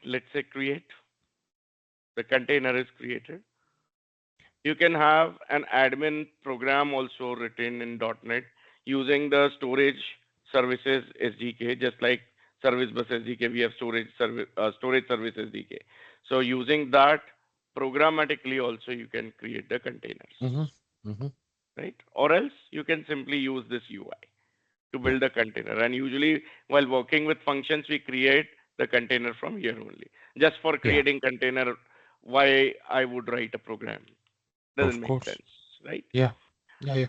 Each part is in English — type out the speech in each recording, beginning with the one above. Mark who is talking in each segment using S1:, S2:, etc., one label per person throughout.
S1: let's say create, the container is created. You can have an admin program also written in .NET using the storage services SDK, just like Service Bus SDK, we have storage service SDK. So using that programmatically also you can create the containers,
S2: Mm-hmm. Mm-hmm.
S1: right? Or else you can simply use this UI to
S2: Yeah.
S1: build a container. And usually while working with functions, we create the container from here only. Just for
S2: Yeah.
S1: creating container, why I would write a program?
S2: Of
S1: Doesn't make
S2: course.
S1: sense, right?
S2: Yeah. Yeah. Yeah.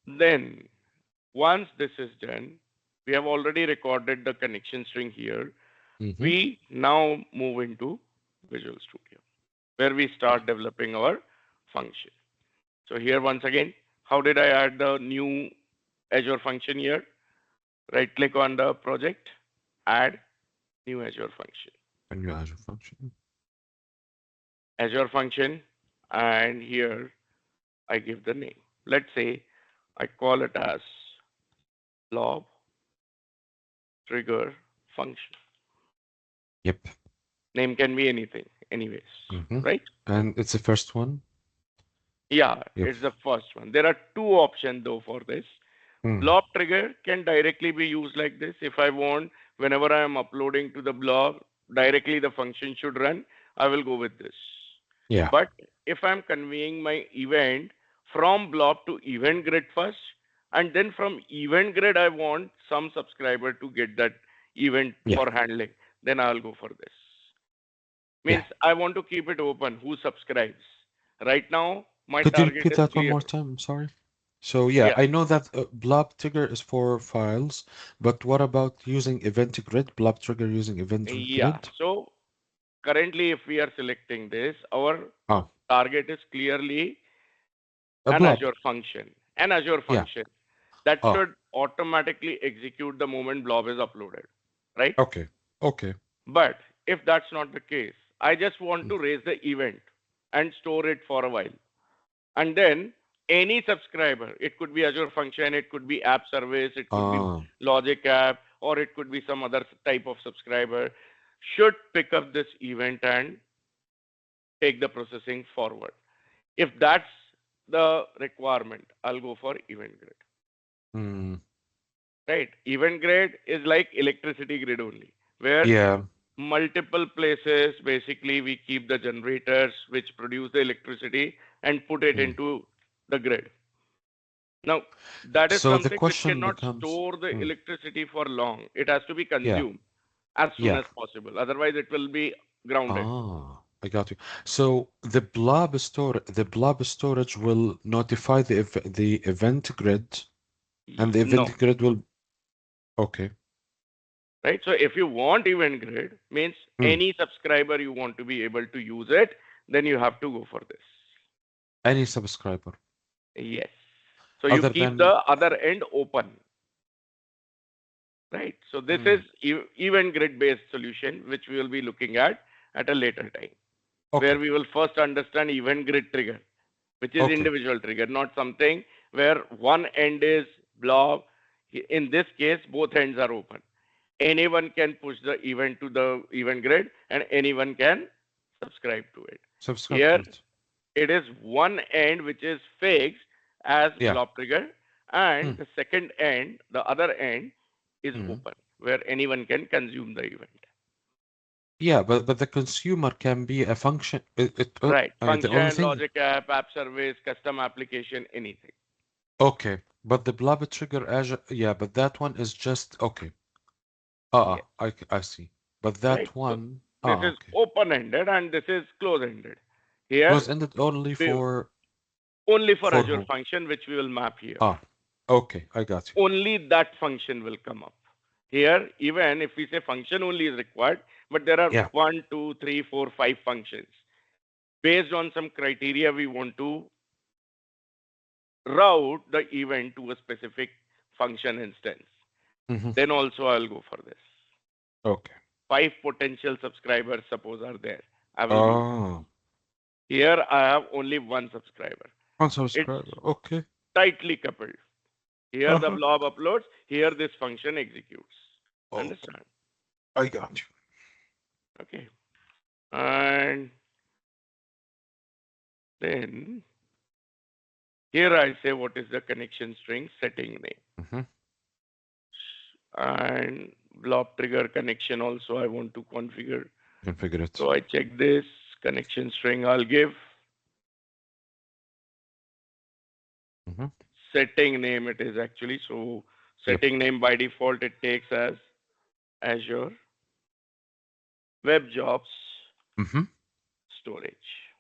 S1: Then once this is done, we have already recorded the connection string here.
S2: Mm-hmm.
S1: We now move into Visual Studio, where we start developing our function. So here once again, how did I add the new Azure function here? Right click on the project, add new Azure function.
S2: A new Azure function.
S1: Azure function, and here I give the name. Let's say I call it as blob trigger function.
S2: Yep.
S1: Name can be anything, anyways,
S2: Mm-hmm.
S1: right?
S2: And it's the first one.
S1: Yeah,
S2: Yep.
S1: it's the first one. There are two options though for this.
S2: Mm.
S1: Blob trigger can directly be used like this. If I want, whenever I am uploading to the blob, directly the function should run, I will go with this.
S2: Yeah.
S1: But if I'm conveying my event from blob to event grid first, and then from event grid, I want some subscriber to get that event
S2: Yeah.
S1: for handling, then I'll go for this.
S2: Yeah.
S1: Means I want to keep it open. Who subscribes? Right now, my
S2: Could you
S1: target
S2: repeat
S1: is
S2: that one
S1: clear.
S2: more time? I'm sorry. So yeah,
S1: Yeah,
S2: I know that blob trigger is for files, but what about using event grid? Blob trigger using event
S1: yeah.
S2: grid?
S1: So currently, if we are selecting this, our
S2: Oh,
S1: target is clearly
S2: a
S1: an
S2: blob.
S1: Azure function. An Azure
S2: Yeah.
S1: function that
S2: Oh,
S1: should automatically execute the moment blob is uploaded, right?
S2: okay. Okay.
S1: But if that's not the case, I just want
S2: Mm.
S1: to raise the event and store it for a while. And then any subscriber, it could be Azure function, it could be app service, it could be
S2: Ah,
S1: logic app, or it could be some other type of subscriber, should pick up this event and take the processing forward. If that's the requirement, I'll go for event grid.
S2: mm,
S1: Right? Event grid is like electricity grid only, where
S2: yeah.
S1: multiple places basically we keep the generators which produce the electricity and put it
S2: Mm.
S1: into the grid. Now, that is
S2: So the
S1: something which
S2: question
S1: cannot
S2: becomes,
S1: store the
S2: mm,
S1: electricity for long. It has to be
S2: yeah,
S1: consumed as soon
S2: yeah.
S1: as possible. Otherwise, it will be grounded.
S2: Ah, I got you. So the blob storage will notify the event grid, and the
S1: No,
S2: event grid will. Okay.
S1: right? So if you want event grid, means
S2: Mm.
S1: any subscriber you want to be able to use it, then you have to go for this.
S2: Any subscriber,
S1: Yes. So you
S2: other
S1: keep the
S2: than.
S1: other end open, right? So this is
S2: Mm.
S1: event grid based solution, which we will be looking at a later time,
S2: Okay.
S1: where we will first understand event grid trigger, which is
S2: Okay.
S1: individual trigger, not something where one end is blob. In this case, both ends are open. Anyone can push the event to the event grid and anyone can subscribe to it.
S2: Subscribe to
S1: Here,
S2: it.
S1: it is one end which is fixed as
S2: Yeah.
S1: blob trigger, and
S2: Mm.
S1: the second end, the other end, is
S2: Mm.
S1: open where anyone can consume the event.
S2: Yeah, but the consumer can be a function.
S1: Right.
S2: The only
S1: Function,
S2: thing.
S1: logic app service, custom application, anything.
S2: Okay, but the blob trigger Azure. Yeah, but that one is just okay.
S1: Yes.
S2: I see. But
S1: Right.
S2: that
S1: So
S2: one.
S1: this is
S2: Okay.
S1: open-ended and this is closed-ended.
S2: Close
S1: Here,
S2: ended only
S1: we,
S2: for
S1: only for
S2: for
S1: Azure
S2: who?
S1: function, which we will map here.
S2: Ah, okay, I got you.
S1: Only that function will come up. Here, even if we say function only is required, but there are
S2: Yeah.
S1: 1, 2, 3, 4, 5 functions. Based on some criteria, we want to route the event to a specific function instance.
S2: Mm-hmm.
S1: Then also I'll go for this.
S2: Okay.
S1: 5 potential subscribers, suppose, are there. I will be using.
S2: Oh,
S1: Here I have only one subscriber.
S2: one
S1: It's
S2: subscriber. Okay.
S1: tightly coupled. Here the
S2: Uh-huh.
S1: blob uploads, here this function executes.
S2: Oh,
S1: Understand?
S2: I got you.
S1: Okay. And then here I say what is the connection string setting name.
S2: Mm-hmm.
S1: And blob trigger connection also I want to configure.
S2: Configure it.
S1: So I check this connection string. I'll give
S2: Mm-hmm.
S1: setting name it is actually. So
S2: Yep.
S1: setting name by default it takes as Azure Web Jobs
S2: Mm-hmm.
S1: Storage.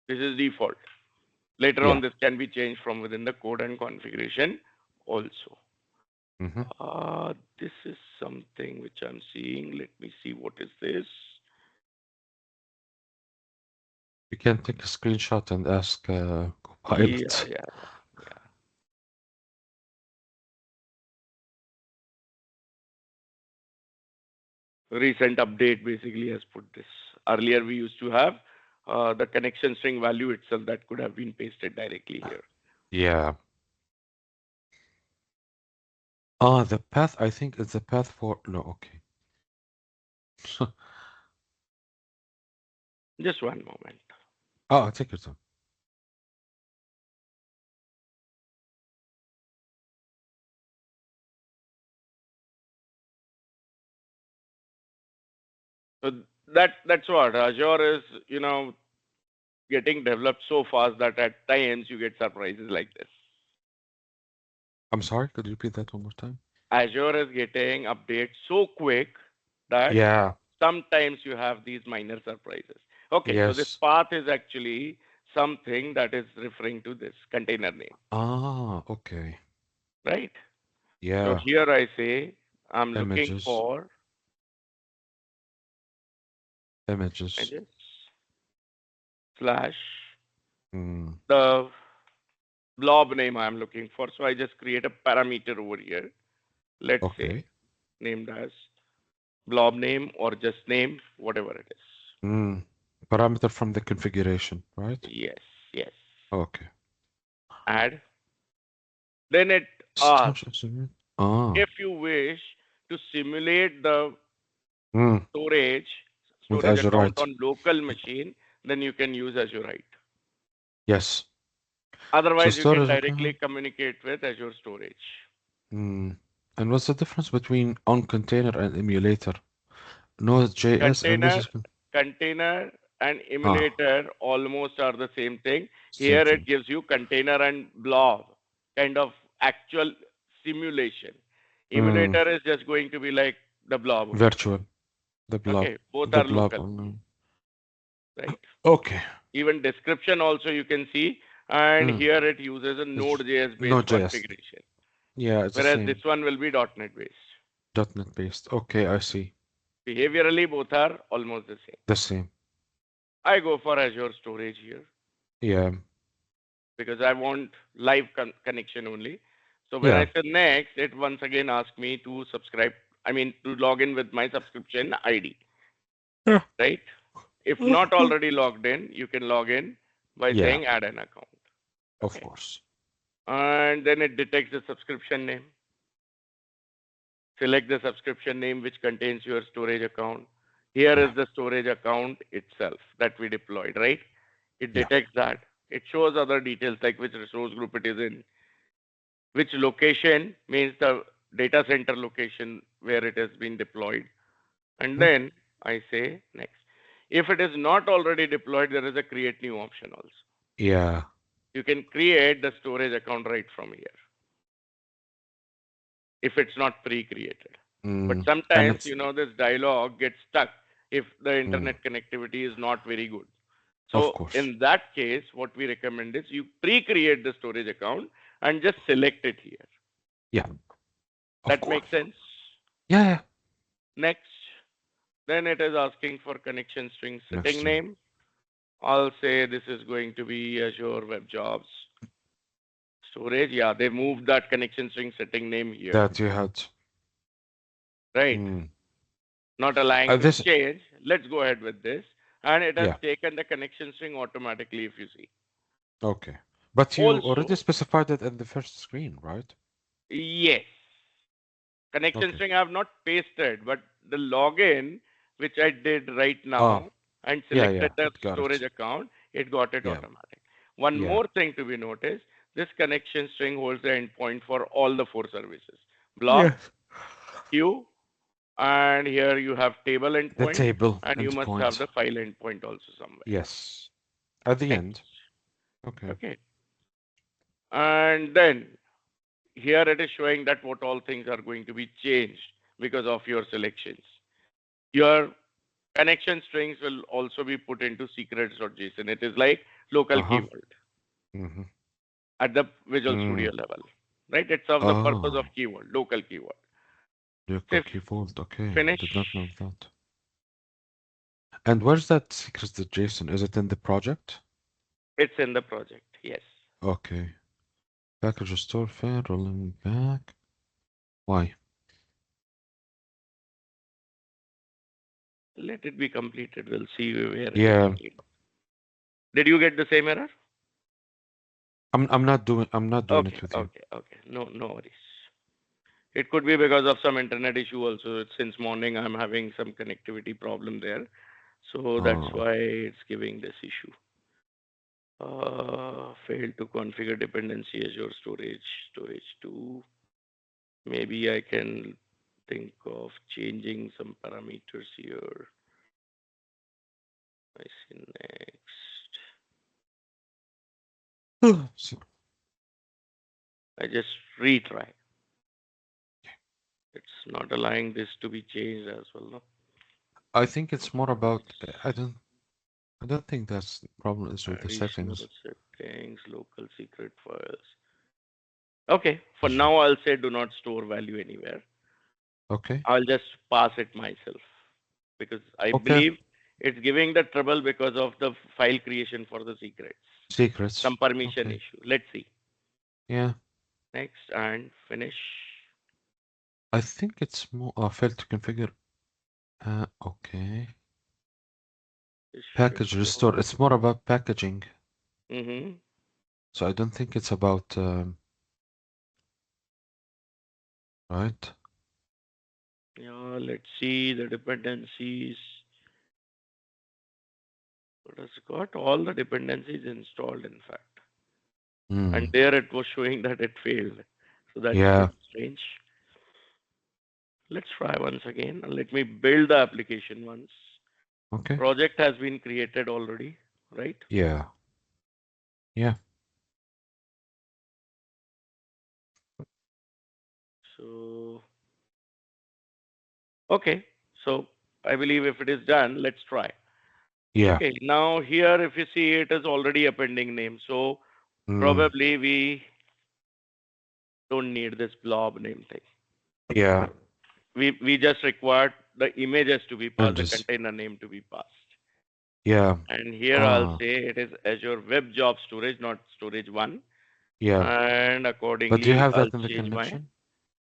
S1: This is default. Later
S2: Yeah.
S1: on, this can be changed from within the code and configuration also.
S2: Mm-hmm.
S1: This is something which I'm seeing. Let me see what is this.
S2: You can take a screenshot and ask
S1: Yeah,
S2: Copilot.
S1: yeah, yeah, yeah. Recent update basically has put this. Earlier, we used to have the connection string value itself that could have been pasted directly here.
S2: Yeah. Ah, the path, I think it's the path for. No, okay.
S1: Just one moment.
S2: Ah, take your time.
S1: So that's what Azure is, getting developed so fast that at times you get surprises like this.
S2: I'm sorry, could you repeat that one more time?
S1: Azure is getting updates so quick that
S2: Yeah.
S1: sometimes you have these minor surprises. Okay, so this
S2: Yes.
S1: path is actually something that is referring to this container name,
S2: Ah, okay.
S1: right? So
S2: Yeah.
S1: here I say I'm looking
S2: Images.
S1: for
S2: Images.
S1: images slash
S2: Mm,
S1: the blob name I'm looking for. So I just create a parameter over here. Let's say
S2: okay.
S1: named as blob name or just name, whatever it is.
S2: Mm. Parameter from the configuration, right?
S1: Yes, yes.
S2: Okay.
S1: Add. Then it asks
S2: Stash estimate. Ah.
S1: if you wish to simulate the
S2: Mm.
S1: storage
S2: With
S1: storage
S2: Azure,
S1: account
S2: right?
S1: on local machine, then you can use Azure, right?
S2: Yes. So
S1: Otherwise, you can
S2: storage
S1: directly
S2: account.
S1: communicate with Azure Storage.
S2: Mm. And what's the difference between on container and emulator? Node.js and this
S1: Container,
S2: is
S1: container, and
S2: ah,
S1: emulator almost are the same thing.
S2: same
S1: Here it
S2: thing.
S1: gives you container and blob, kind of actual simulation.
S2: Mm.
S1: Emulator is just going to be like the blob only.
S2: Virtual. The blob.
S1: Okay, both
S2: The
S1: are
S2: blob.
S1: local, right?
S2: Okay.
S1: Even description also you can see, and
S2: Mm.
S1: here it uses a
S2: It's
S1: Node.js based
S2: Node.js.
S1: configuration,
S2: Yeah, it's the
S1: whereas
S2: same.
S1: this one will be .NET based.
S2: .NET based. Okay, I see.
S1: Behaviorally, both are almost the same.
S2: The same.
S1: I go for Azure Storage here
S2: Yeah.
S1: because I want live connection only. So when I
S2: Yeah.
S1: say next, it once again asks me to subscribe. I mean to log in with my subscription ID,
S2: Yeah.
S1: right? If not already logged in, you can log in by
S2: Yeah,
S1: saying add an account.
S2: of
S1: Okay.
S2: course.
S1: And then it detects the subscription name. Select the subscription name which contains your storage account. Here
S2: Yeah.
S1: is the storage account itself that we deployed, right? It
S2: Yeah.
S1: detects that. It shows other details like which resource group it is in, which location means the data center location where it has been deployed. And
S2: Hmm?
S1: then I say next. If it is not already deployed, there is a create new option also.
S2: Yeah.
S1: You can create the storage account right from here if it's not pre-created. But
S2: Mm. And
S1: sometimes,
S2: it's
S1: this dialogue gets stuck if the
S2: mm.
S1: internet connectivity is not very good.
S2: Of
S1: So
S2: course.
S1: in that case, what we recommend is you pre-create the storage account and just select it here.
S2: Yeah, of
S1: That makes
S2: course.
S1: sense.
S2: Yeah, yeah.
S1: Next, then it is asking for connection string
S2: Next
S1: setting
S2: string
S1: name. I'll say this is going to be Azure Web Jobs Storage. Yeah, they moved that connection string setting name here,
S2: that you had.
S1: right?
S2: Mm.
S1: Not allowing to
S2: This,
S1: change. Let's go ahead with this. And it has
S2: yeah.
S1: taken the connection string automatically, if you see.
S2: Okay. But you already
S1: Also,
S2: specified it in the first screen, right?
S1: yes, connection
S2: Okay.
S1: string I have not pasted, but the login, which I did right
S2: Ah,
S1: now. and
S2: Yeah, yeah,
S1: selected the
S2: it got
S1: storage
S2: it.
S1: account, it got it
S2: Yeah,
S1: automatic. One
S2: yeah,
S1: more thing to be noticed, this connection string holds the endpoint for all the four services. Blob,
S2: yes.
S1: queue, and here you have table
S2: The
S1: endpoint,
S2: table
S1: and you must have
S2: endpoint.
S1: the file endpoint also somewhere.
S2: Yes. At the
S1: Next.
S2: end. Okay.
S1: Okay. And then here it is showing that what all things are going to be changed because of your selections. Your connection strings will also be put into secrets.json. It is like local
S2: Uh-huh.
S1: keyword
S2: Mm-hmm.
S1: at the Visual
S2: Mm.
S1: Studio level, right? It serves the purpose of
S2: Oh,
S1: keyword, local keyword. So
S2: local
S1: if
S2: key vault. Okay.
S1: finish,
S2: Did not know that. And where's that secrets.json? Is it in the project?
S1: it's in the project. Yes.
S2: Okay. Package store fair, rolling back. Why?
S1: Let it be completed. We'll see where
S2: Yeah,
S1: exactly. Did you get the same error?
S2: I'm not doing
S1: Okay,
S2: it with you.
S1: okay, okay. No, no worries. It could be because of some internet issue also. Since morning, I'm having some connectivity problem there. So that's
S2: Oh,
S1: why it's giving this issue. Failed to configure dependency Azure storage 2. Maybe I can think of changing some parameters here. I see next.
S2: so
S1: I just retry. It's not allowing this to be changed as well. No?
S2: I think it's more about
S1: Nice.
S2: I don't think that's the problem is with the
S1: Additional
S2: settings.
S1: settings, local secret files. Okay, for
S2: Azure.
S1: now I'll say do not store value anywhere.
S2: Okay.
S1: I'll just pass it myself because I
S2: Okay.
S1: believe it's giving the trouble because of the file creation for the secrets.
S2: Secrets.
S1: Some permission
S2: Okay.
S1: issue. Let's see.
S2: Yeah.
S1: Next and finish.
S2: I think it's more failed to configure. Okay.
S1: This should
S2: Package restore.
S1: work.
S2: It's more about packaging.
S1: Mm-hmm.
S2: So I don't think it's about right.
S1: Yeah, let's see the dependencies. It has got all the dependencies installed, in fact. And
S2: Hmm.
S1: there it was showing that it failed. So that's a
S2: Yeah.
S1: bit strange. Let's try once again. Let me build the application once.
S2: Okay.
S1: Project has been created already, right?
S2: Yeah. Yeah.
S1: So, okay. So I believe if it is done, let's try.
S2: Yeah.
S1: Okay. Now here, if you see, it is already a pending name. So
S2: Hmm.
S1: probably we don't need this blob name thing.
S2: Yeah.
S1: We just require the images to be
S2: And
S1: passed, the
S2: just
S1: container name to be passed.
S2: yeah.
S1: And here I'll
S2: Ah.
S1: say it is Azure Web Job Storage, not Storage 1.
S2: Yeah.
S1: And
S2: But do you
S1: accordingly,
S2: have
S1: I'll
S2: that in the
S1: change my,
S2: connection?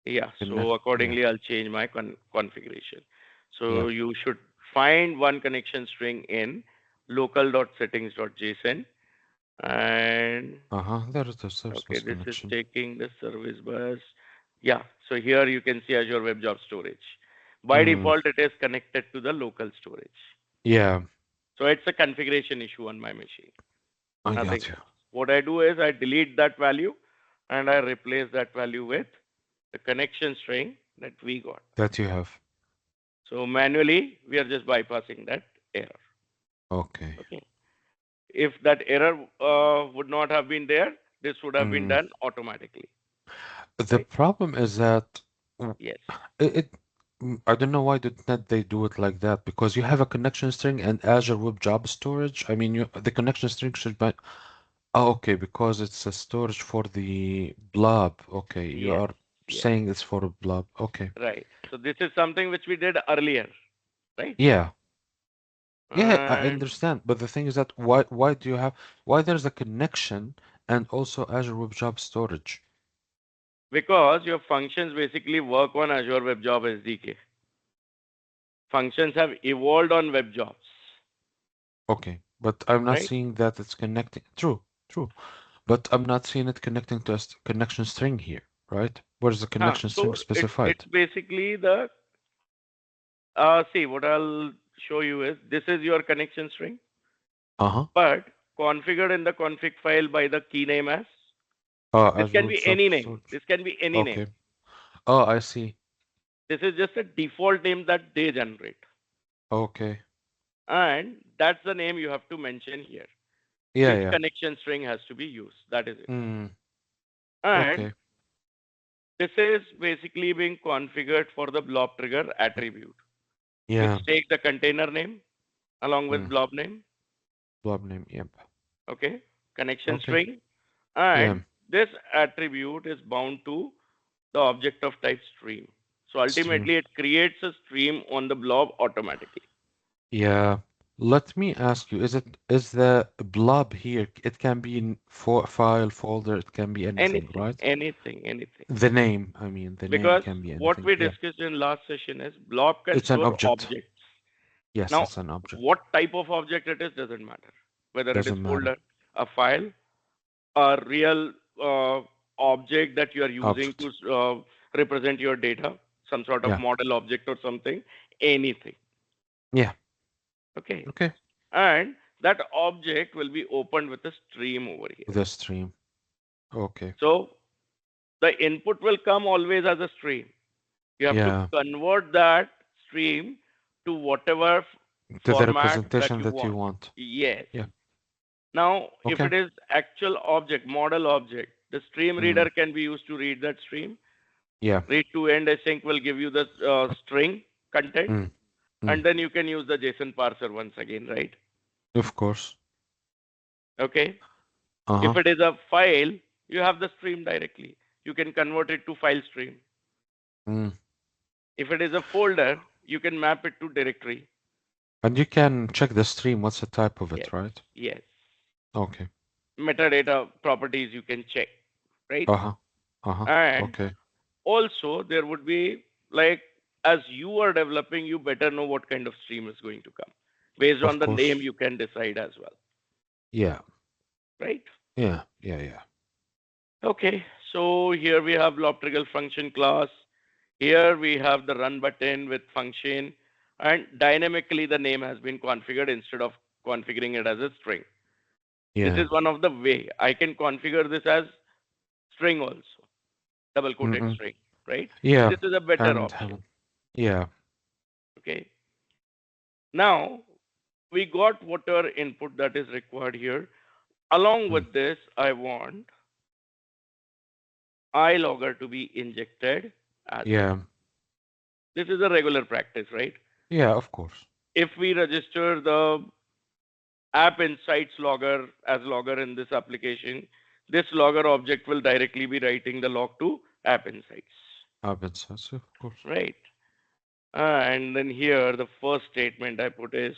S1: yeah,
S2: Connect.
S1: so
S2: Yeah.
S1: accordingly, I'll change my configuration.
S2: Yeah.
S1: So you should find one connection string in local.settings.json. And
S2: Uh-huh. There is the source
S1: okay,
S2: bus
S1: this is
S2: connection.
S1: taking the service bus. Yeah, so here you can see Azure Web Job Storage. By
S2: Hmm.
S1: default, it is connected to the local storage.
S2: Yeah.
S1: So it's a configuration issue on my machine,
S2: I
S1: nothing
S2: got you.
S1: else. What I do is I delete that value and I replace that value with the connection string that we got.
S2: That you have.
S1: So manually, we are just bypassing that error.
S2: Okay.
S1: Okay. If that error would not have been there, this would have been
S2: Mm.
S1: done automatically,
S2: The
S1: right?
S2: problem is that w-
S1: Yes.
S2: it I don't know why did not they do it like that because you have a connection string and Azure Web Job Storage. I mean, the connection string should be oh, okay, because it's a storage for the blob. Okay, you
S1: Yes.
S2: are
S1: Yes.
S2: saying it's for a blob. Okay.
S1: Right. So this is something which we did earlier, right?
S2: Yeah. Yeah, I
S1: And
S2: understand. But the thing is that why do you have why there's a connection and also Azure Web Job Storage?
S1: because your functions basically work on Azure Web Job SDK. Functions have evolved on web jobs,
S2: Okay, but I'm not
S1: right?
S2: seeing that it's connecting. True, true. But I'm not seeing it connecting to a connection string here, right? Where's the connection string
S1: So it's
S2: specified?
S1: basically the see what I'll show you is this is your connection string,
S2: Uh-huh.
S1: but configured in the config file by the key name as. This
S2: Azure
S1: can
S2: Web
S1: be
S2: Job
S1: any name.
S2: Storage.
S1: This can be any name.
S2: Okay. Oh, I see.
S1: This is just a default name that they generate.
S2: Okay.
S1: And that's the name you have to mention here.
S2: Yeah,
S1: Which
S2: yeah.
S1: connection string has to be used. That is it.
S2: Mm,
S1: And
S2: okay.
S1: this is basically being configured for the blob trigger attribute, which
S2: Yeah.
S1: takes the container name along with
S2: Mm,
S1: blob name.
S2: blob name. Yep.
S1: Okay. Connection
S2: Okay.
S1: string.
S2: Yeah.
S1: And this attribute is bound to the object of type stream. So
S2: Stream.
S1: ultimately, it creates a stream on the blob automatically.
S2: Yeah. Let me ask you, is the blob here, it can be in for file, folder, it can be anything,
S1: Anything,
S2: right?
S1: anything, anything.
S2: The name, I mean, the name
S1: Because
S2: can be
S1: what
S2: anything.
S1: we
S2: Yeah.
S1: discussed in last session is blob can
S2: It's an
S1: store
S2: object.
S1: objects.
S2: Yes,
S1: Now,
S2: it's an object.
S1: what type of object it is doesn't matter. Whether it is
S2: Doesn't matter.
S1: folder, a file, a real object that you are using
S2: Object.
S1: to represent your data, some sort of
S2: Yeah.
S1: model object or something, anything.
S2: Yeah.
S1: Okay.
S2: Okay.
S1: And that object will be opened with a stream over here.
S2: The stream. Okay.
S1: So the input will come always as a stream. You have to
S2: Yeah.
S1: convert that stream to whatever
S2: To the
S1: format that
S2: representation
S1: you
S2: that you
S1: want.
S2: want.
S1: Yes.
S2: Yeah.
S1: Now, if
S2: Okay.
S1: it is actual object, model object, the stream
S2: Mm.
S1: reader can be used to read that stream.
S2: Yeah.
S1: Read to end async will give you the string content,
S2: Mm. Mm.
S1: and then you can use the JSON parser once again, right?
S2: Of course.
S1: Okay. If
S2: Uh-huh.
S1: it is a file, you have the stream directly. You can convert it to file stream.
S2: Mm.
S1: If it is a folder, you can map it to directory.
S2: And you can check the stream, what's the type of
S1: Yes,
S2: it, right?
S1: yes.
S2: Okay.
S1: Metadata properties you can check, right?
S2: Uh-huh. Uh-huh.
S1: And
S2: Okay.
S1: also there would be like as you are developing, you better know what kind of stream is going to come. Based
S2: Of
S1: on the name,
S2: course.
S1: you can decide as well,
S2: Yeah.
S1: right?
S2: Yeah. Yeah. Yeah.
S1: Okay, so here we have Loptrigal function class. Here we have the run button with function, and dynamically the name has been configured instead of configuring it as a string. This
S2: Yeah.
S1: is one of the way I can configure this as string also, double quoted
S2: Mm-mm.
S1: string, right?
S2: Yeah.
S1: This is a better
S2: And
S1: option.
S2: haven't. Yeah.
S1: Okay. Now we got whatever input that is required here. Along
S2: Mm.
S1: with this, I want iLogger to be injected as well.
S2: Yeah.
S1: This is a regular practice, right?
S2: Yeah, of course.
S1: If we register the app insights logger as logger in this application, this logger object will directly be writing the log to app insights,
S2: Haven't said so, of course.
S1: right? And then here, the first statement I put is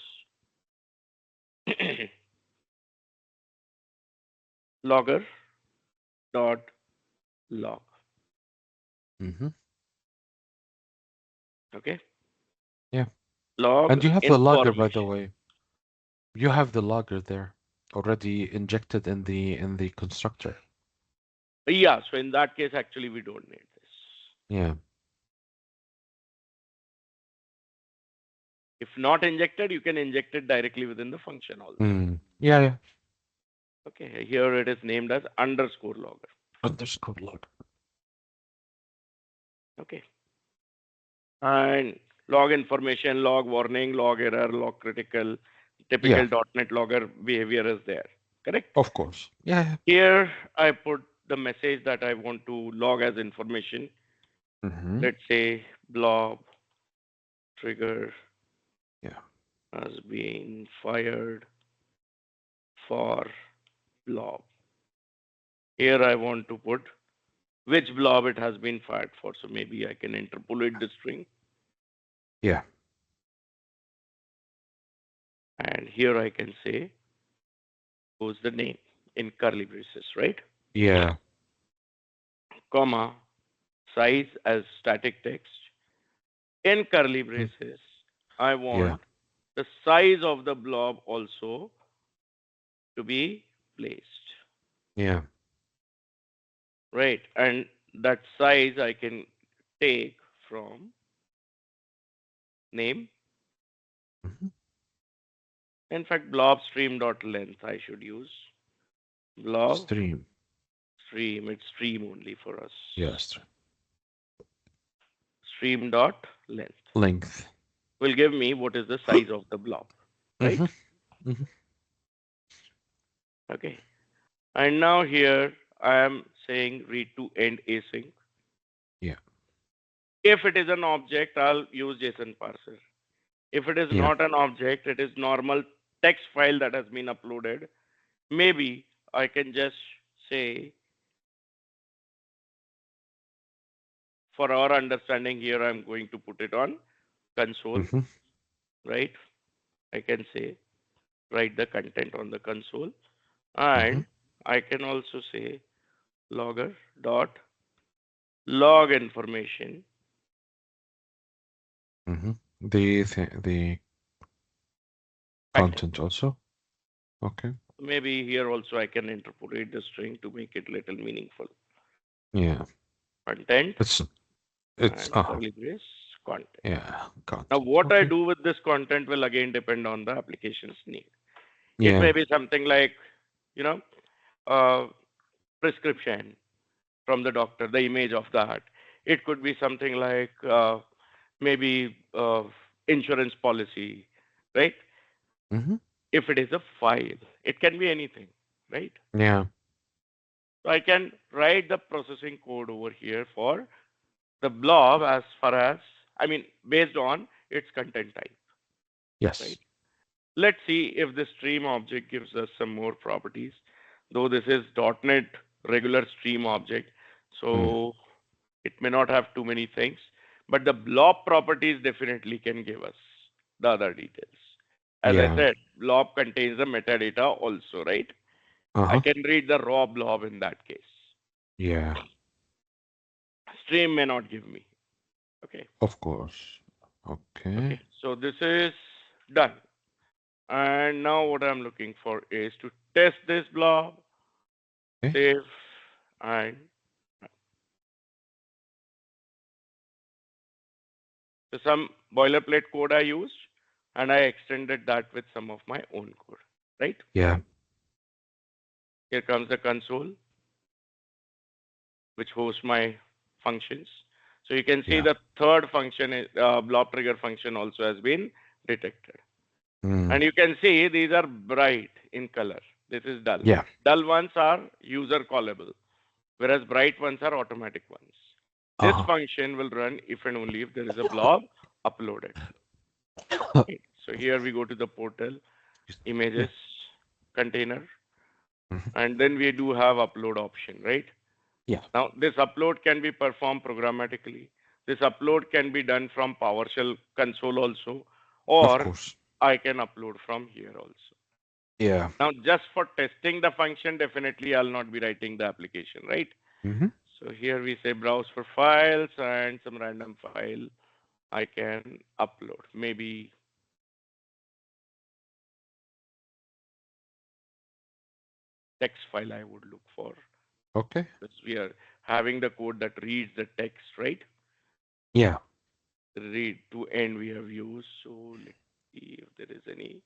S1: logger dot log.
S2: Mm-hmm.
S1: Okay,
S2: Yeah.
S1: log
S2: And you have the logger, by the
S1: information.
S2: way. You have the logger there already injected in the constructor.
S1: Yeah, so in that case, actually, we don't need this.
S2: Yeah.
S1: If not injected, you can inject it directly within the function also.
S2: Mm. Yeah, yeah.
S1: Okay, here it is named as underscore logger.
S2: Underscore log.
S1: Okay, and log information, log warning, log error, log critical,
S2: Yeah,
S1: typical .NET logger behavior is there. Correct?
S2: of course. Yeah,
S1: Here I put the message that I want to log as information.
S2: yeah. Mm-hmm.
S1: Let's say blob trigger
S2: Yeah.
S1: has been fired for blob. Here I want to put which blob it has been fired for. So maybe I can interpolate the string.
S2: Yeah.
S1: And here I can say, who's the name in curly braces, right?
S2: Yeah.
S1: Comma, size as static text. In curly
S2: Mm.
S1: braces, I
S2: Yeah.
S1: want the size of the blob also to be placed,
S2: Yeah.
S1: right? And that size I can take from name
S2: Hmm.
S1: In fact, blob stream dot length I should use. Blob
S2: Stream.
S1: stream, it's stream only for us.
S2: Yeah, stream.
S1: Stream dot length
S2: Length.
S1: will give me what is the size of the blob, right?
S2: Hmm. Hmm.
S1: Okay. And now here I am saying read to end async.
S2: Yeah.
S1: If it is an object, I'll use JSON parser. If it is
S2: Yeah.
S1: not an object, it is normal text file that has been uploaded. Maybe I can just say, for our understanding here, I'm going to put it on console,
S2: Hmm.
S1: right? I can say, write the content on the console.
S2: Hmm.
S1: And I can also say logger dot log information.
S2: Hmm. The
S1: Content.
S2: content also. Okay.
S1: Maybe here also I can interpolate the string to make it little meaningful.
S2: Yeah.
S1: Content
S2: It's it's
S1: and curly brace content.
S2: yeah,
S1: Now,
S2: content.
S1: what I
S2: Okay.
S1: do with this content will again depend on the application's need. It
S2: Yeah.
S1: may be something like, you know, uh, prescription from the doctor, the image of that. It could be something like maybe insurance policy, right?
S2: Hmm.
S1: If it is a file, it can be anything, right?
S2: Yeah.
S1: So I can write the processing code over here for the blob as far as, I mean, based on its content type, right?
S2: Yes.
S1: Let's see if the stream object gives us some more properties. Though this is .NET regular stream object,
S2: Mm.
S1: so it may not have too many things, but the blob properties definitely can give us the other details. As I
S2: Yeah.
S1: said, blob contains the metadata also, right? I
S2: Uh-huh.
S1: can read the raw blob in that case.
S2: Yeah.
S1: Stream may not give me. Okay.
S2: Of course. Okay.
S1: Okay. So this is done. And now what I'm looking for is to test this blob,
S2: Okay.
S1: save, and so some boilerplate code I used, and I extended that with some of my own code. Right?
S2: Yeah.
S1: Here comes the console, which hosts my functions. So you can see
S2: Yeah.
S1: the third function, blob trigger function, also has been detected.
S2: Mm.
S1: And you can see these are bright in color. This is dull.
S2: Yeah.
S1: Dull ones are user callable, whereas bright ones are automatic ones. This
S2: Uh-huh.
S1: function will run if and only if there is a blob uploaded. Okay. So here we go to the portal,
S2: Yeah.
S1: images, container,
S2: Mhm.
S1: and then we do have upload option, right?
S2: Yeah.
S1: Now this upload can be performed programmatically. This upload can be done from PowerShell console also,
S2: Of
S1: or
S2: course.
S1: I can upload from here also.
S2: Yeah.
S1: Now, just for testing the function, definitely I'll not be writing the application, right?
S2: Mm-hmm.
S1: So here we say browse for files and some random file I can upload. Maybe text file I would look for
S2: Okay.
S1: because we are having the code that reads the text, right?
S2: Yeah.
S1: Read to end we have used. So let's see if there is any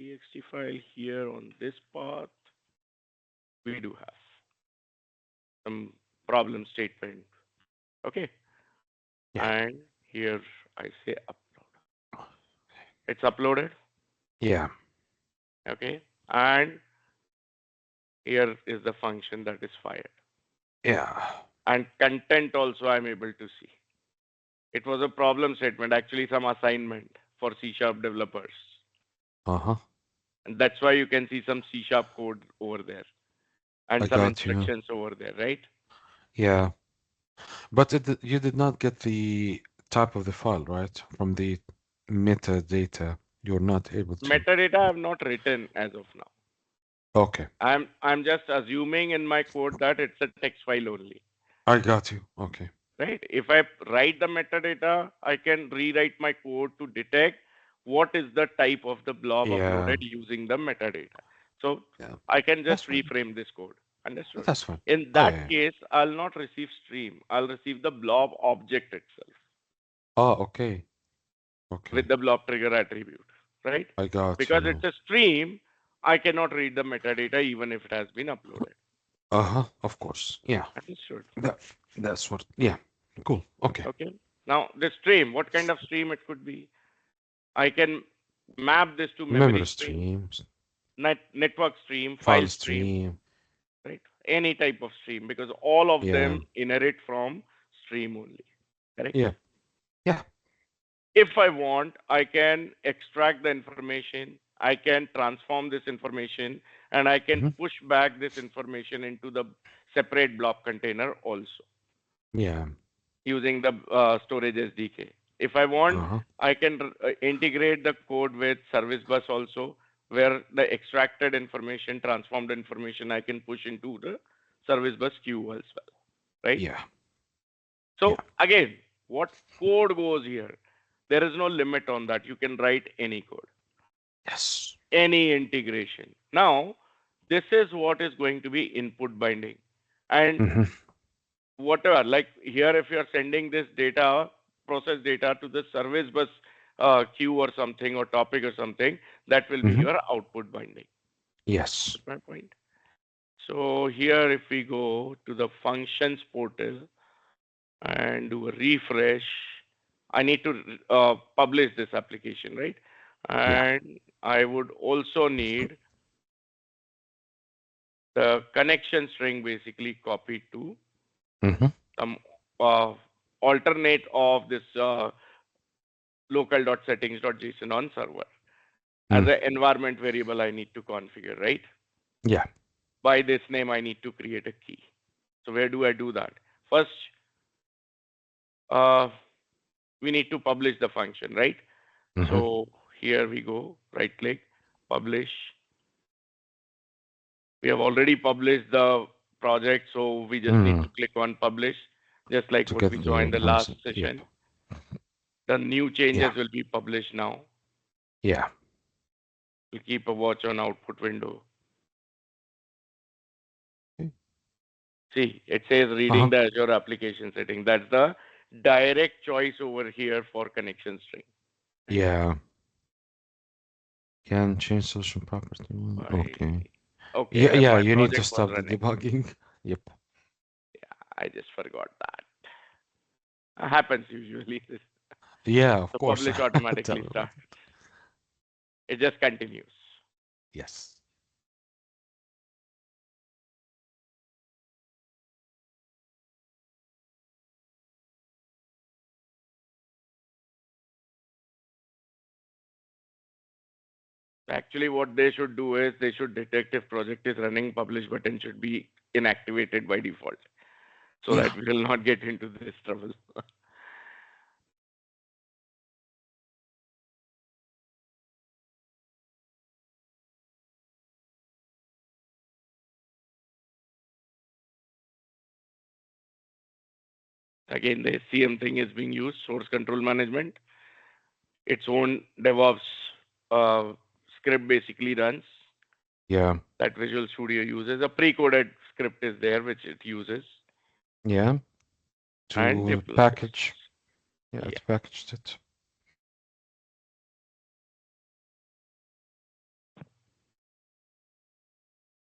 S1: txt file here on this path. We do have some problem statement. Okay.
S2: Yeah.
S1: And here I say upload. It's uploaded.
S2: Yeah.
S1: Okay. And here is the function that is fired.
S2: Yeah.
S1: And content also I'm able to see. It was a problem statement, actually some assignment for C sharp developers.
S2: Uh-huh.
S1: And that's why you can see some C sharp code over there and
S2: I
S1: some
S2: got you.
S1: instructions over there, right?
S2: Yeah. But you did not get the type of the file, right? From the metadata. You're not able to.
S1: Metadata I have not written as of now.
S2: Okay.
S1: I'm just assuming in my code that it's a text file only.
S2: I got you. Okay.
S1: Right? If I write the metadata, I can rewrite my code to detect what is the type of the blob
S2: Yeah.
S1: uploaded using the metadata. So
S2: Yeah.
S1: I can
S2: That's
S1: just
S2: fine.
S1: reframe this code. Understood?
S2: That's fine.
S1: In
S2: Oh,
S1: that
S2: yeah.
S1: case, I'll not receive stream. I'll receive the blob object itself.
S2: Ah, okay.
S1: with
S2: Okay.
S1: the blob trigger attribute, right?
S2: I got
S1: Because it's
S2: you.
S1: a stream, I cannot read the metadata even if it has been uploaded.
S2: Uh-huh. Of course. Yeah.
S1: Understood.
S2: That that's what. Yeah. Cool. Okay.
S1: Okay. Now, the stream, what kind of stream it could be? I can map this to memory
S2: Memory
S1: stream,
S2: streams,
S1: network stream, file
S2: file
S1: stream,
S2: stream.
S1: right? Any type of stream because all of
S2: Yeah.
S1: them inherit from stream only. Correct?
S2: Yeah. Yeah.
S1: If I want, I can extract the information, I can transform this information, and I can
S2: Hmm.
S1: push back this information into the separate blob container also
S2: Yeah.
S1: using the storage SDK. If I want,
S2: Uh-huh.
S1: I can integrate the code with service bus also, where the extracted information, transformed information, I can push into the service bus queue as well, right?
S2: Yeah.
S1: So
S2: Yeah.
S1: again, what code goes here? There is no limit on that. You can write any code,
S2: Yes.
S1: any integration. Now, this is what is going to be input binding. And
S2: Hmm.
S1: whatever, like here, if you are sending this data, process data to the service bus queue or something, or topic or something, that will be
S2: Hmm.
S1: your output binding.
S2: Yes.
S1: That's my point. So here, if we go to the functions portal and do a refresh, I need to publish this application, right?
S2: Yeah.
S1: And I would also need the connection string basically copied to
S2: Hmm.
S1: some uh, alternate of this local.settings.json on server as
S2: Mm.
S1: an environment variable I need to configure, right?
S2: Yeah.
S1: By this name, I need to create a key. So where do I do that? First, uh, we need to publish the function, right?
S2: Hmm.
S1: So here we go, right click, publish. We have already published the project, so we just need
S2: Mm.
S1: to click on publish, just like
S2: To
S1: what
S2: get
S1: we saw
S2: the
S1: in the last
S2: license. Yep.
S1: session. The new
S2: Yeah.
S1: changes will be published now.
S2: Yeah.
S1: We'll keep a watch on output window. See, it says reading
S2: Uh-huh.
S1: the Azure application setting. That's the direct choice over here for connection string. Right?
S2: Yeah. Can change solution property.
S1: Why?
S2: Okay.
S1: Okay,
S2: Yeah, yeah,
S1: my
S2: you need to
S1: project was
S2: stop the
S1: running.
S2: debugging. Yep.
S1: Yeah, I just forgot that. Happens usually.
S2: Yeah, of
S1: The
S2: course.
S1: publish
S2: Tell
S1: automatically
S2: me about
S1: starts.
S2: it.
S1: It just continues.
S2: Yes.
S1: Actually, what they should do is they should detect if project is running, publish button should be inactivated by default so
S2: Yeah.
S1: that we will not get into this trouble. Again, the SCM thing is being used, source control management. Its own DevOps uh, script basically runs
S2: Yeah.
S1: that Visual Studio uses. A pre-coded script is there which it uses
S2: Yeah.
S1: and
S2: To
S1: deploys.
S2: package. Yeah,
S1: Yeah,
S2: to package it.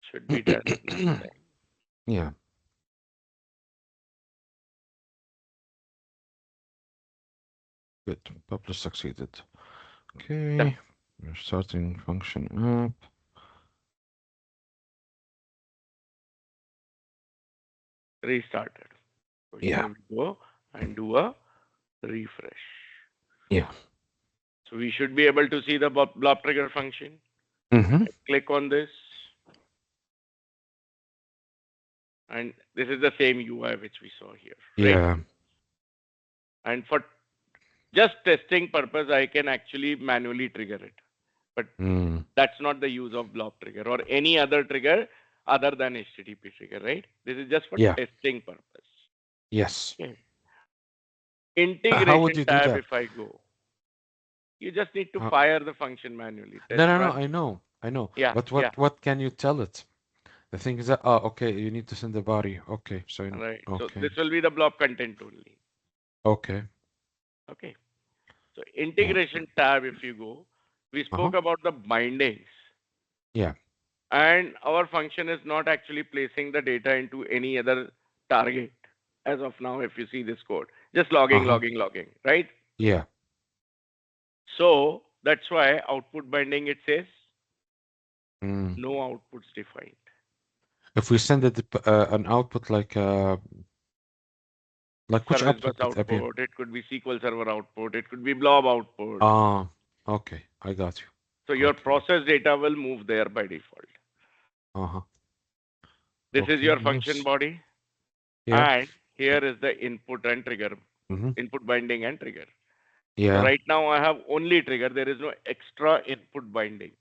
S1: should be done in no time.
S2: Yeah. Good. Publish succeeded.
S1: Done.
S2: Okay. We're starting function up.
S1: Restarted. So
S2: Yeah.
S1: here we go and do a refresh.
S2: Yeah.
S1: So we should be able to see the blob trigger function.
S2: Mm-hmm.
S1: I click on this, and this is the same UI which we saw here, right?
S2: Yeah.
S1: And for just testing purpose, I can actually manually trigger it. But
S2: Mm.
S1: that's not the use of blob trigger or any other trigger other than HTTP trigger, right? This is just for
S2: Yeah.
S1: testing purpose.
S2: Yes.
S1: Okay.
S2: How would
S1: Integration
S2: you do
S1: tab,
S2: that?
S1: if I go, you just need to
S2: How...
S1: fire the function manually. Test
S2: No, no, no.
S1: run.
S2: I know. I know.
S1: Yeah,
S2: But
S1: yeah.
S2: what can you tell it? The thing is that okay, you need to send the body. Okay, so
S1: All right. So
S2: okay,
S1: this will be the blob content only.
S2: okay,
S1: Okay. So
S2: Yeah.
S1: integration tab, if you go, we
S2: Uh-huh.
S1: spoke about the bindings,
S2: Yeah.
S1: and our function is not actually placing the data into any other target as of now. If you see this code, just logging,
S2: Uh-huh.
S1: logging, logging, right?
S2: Yeah.
S1: So that's why output binding it says
S2: Mm.
S1: no outputs defined.
S2: If we send it an output like which
S1: Service bus
S2: output it appear?
S1: output, it could be SQL Server output, it could be blob output.
S2: Ah, okay. I got you.
S1: So your
S2: Got you. Got
S1: process data will move there by default.
S2: you. Uh-huh.
S1: This is
S2: Okay.
S1: your function
S2: Nice.
S1: body,
S2: Yeah.
S1: and here is the input and trigger,
S2: Mm-hmm.
S1: input binding and trigger. So
S2: Yeah.
S1: right now I have only trigger. There is no extra input binding